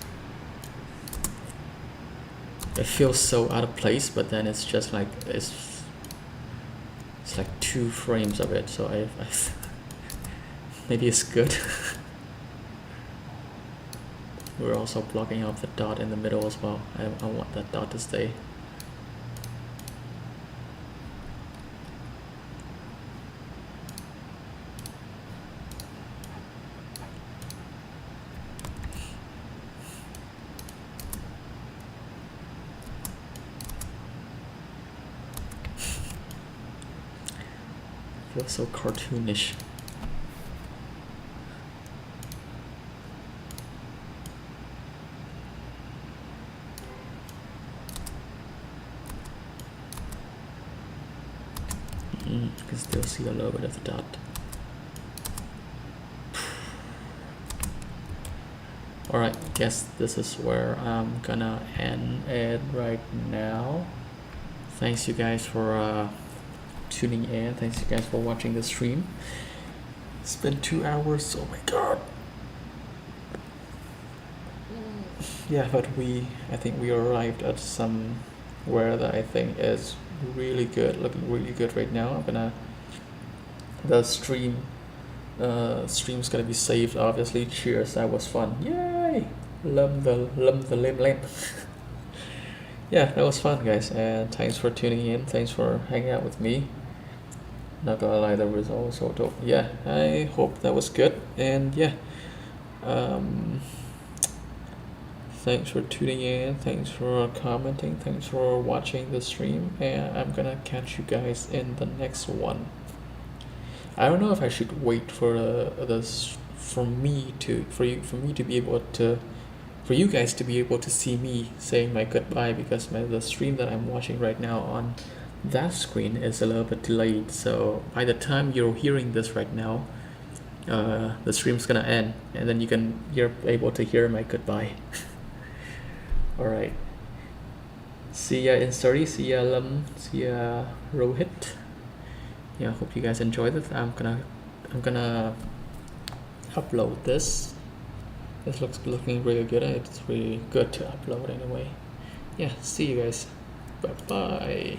A: It feels so out of place, but then it's just like it's like 2 frames of it, so I maybe it's good. We're also blocking off the dot in the middle as well. I want that dot to stay. Feels so cartoonish. You can still see a little bit of the dot. Alright, guess this is where I'm gonna end it right now. Thanks you guys for tuning in. Thanks you guys for watching the stream. It's been 2 hours. Oh my god. Yeah, but I think we arrived at somewhere that I think is really good, looking really good right now. The stream's gonna be saved, obviously. Cheers, that was fun. Yay! Lum the lim. Yeah, that was fun, guys, and thanks for tuning in. Thanks for hanging out with me. Not gonna lie, the results so dope. Yeah, I hope that was good, and yeah, thanks for tuning in, thanks for commenting, thanks for watching the stream, and I'm gonna catch you guys in the next one. I don't know if I should wait for you guys to be able to see me saying my goodbye, because the stream that I'm watching right now on that screen is a little bit delayed. So by the time you're hearing this right now, the stream's gonna end, and then you're able to hear my goodbye. All right. See ya in Story. See ya Lam. See ya Rohit. Yeah, hope you guys enjoyed it. I'm gonna upload this. This looking really good. It's really good to upload anyway. Yeah, see you guys. Bye bye.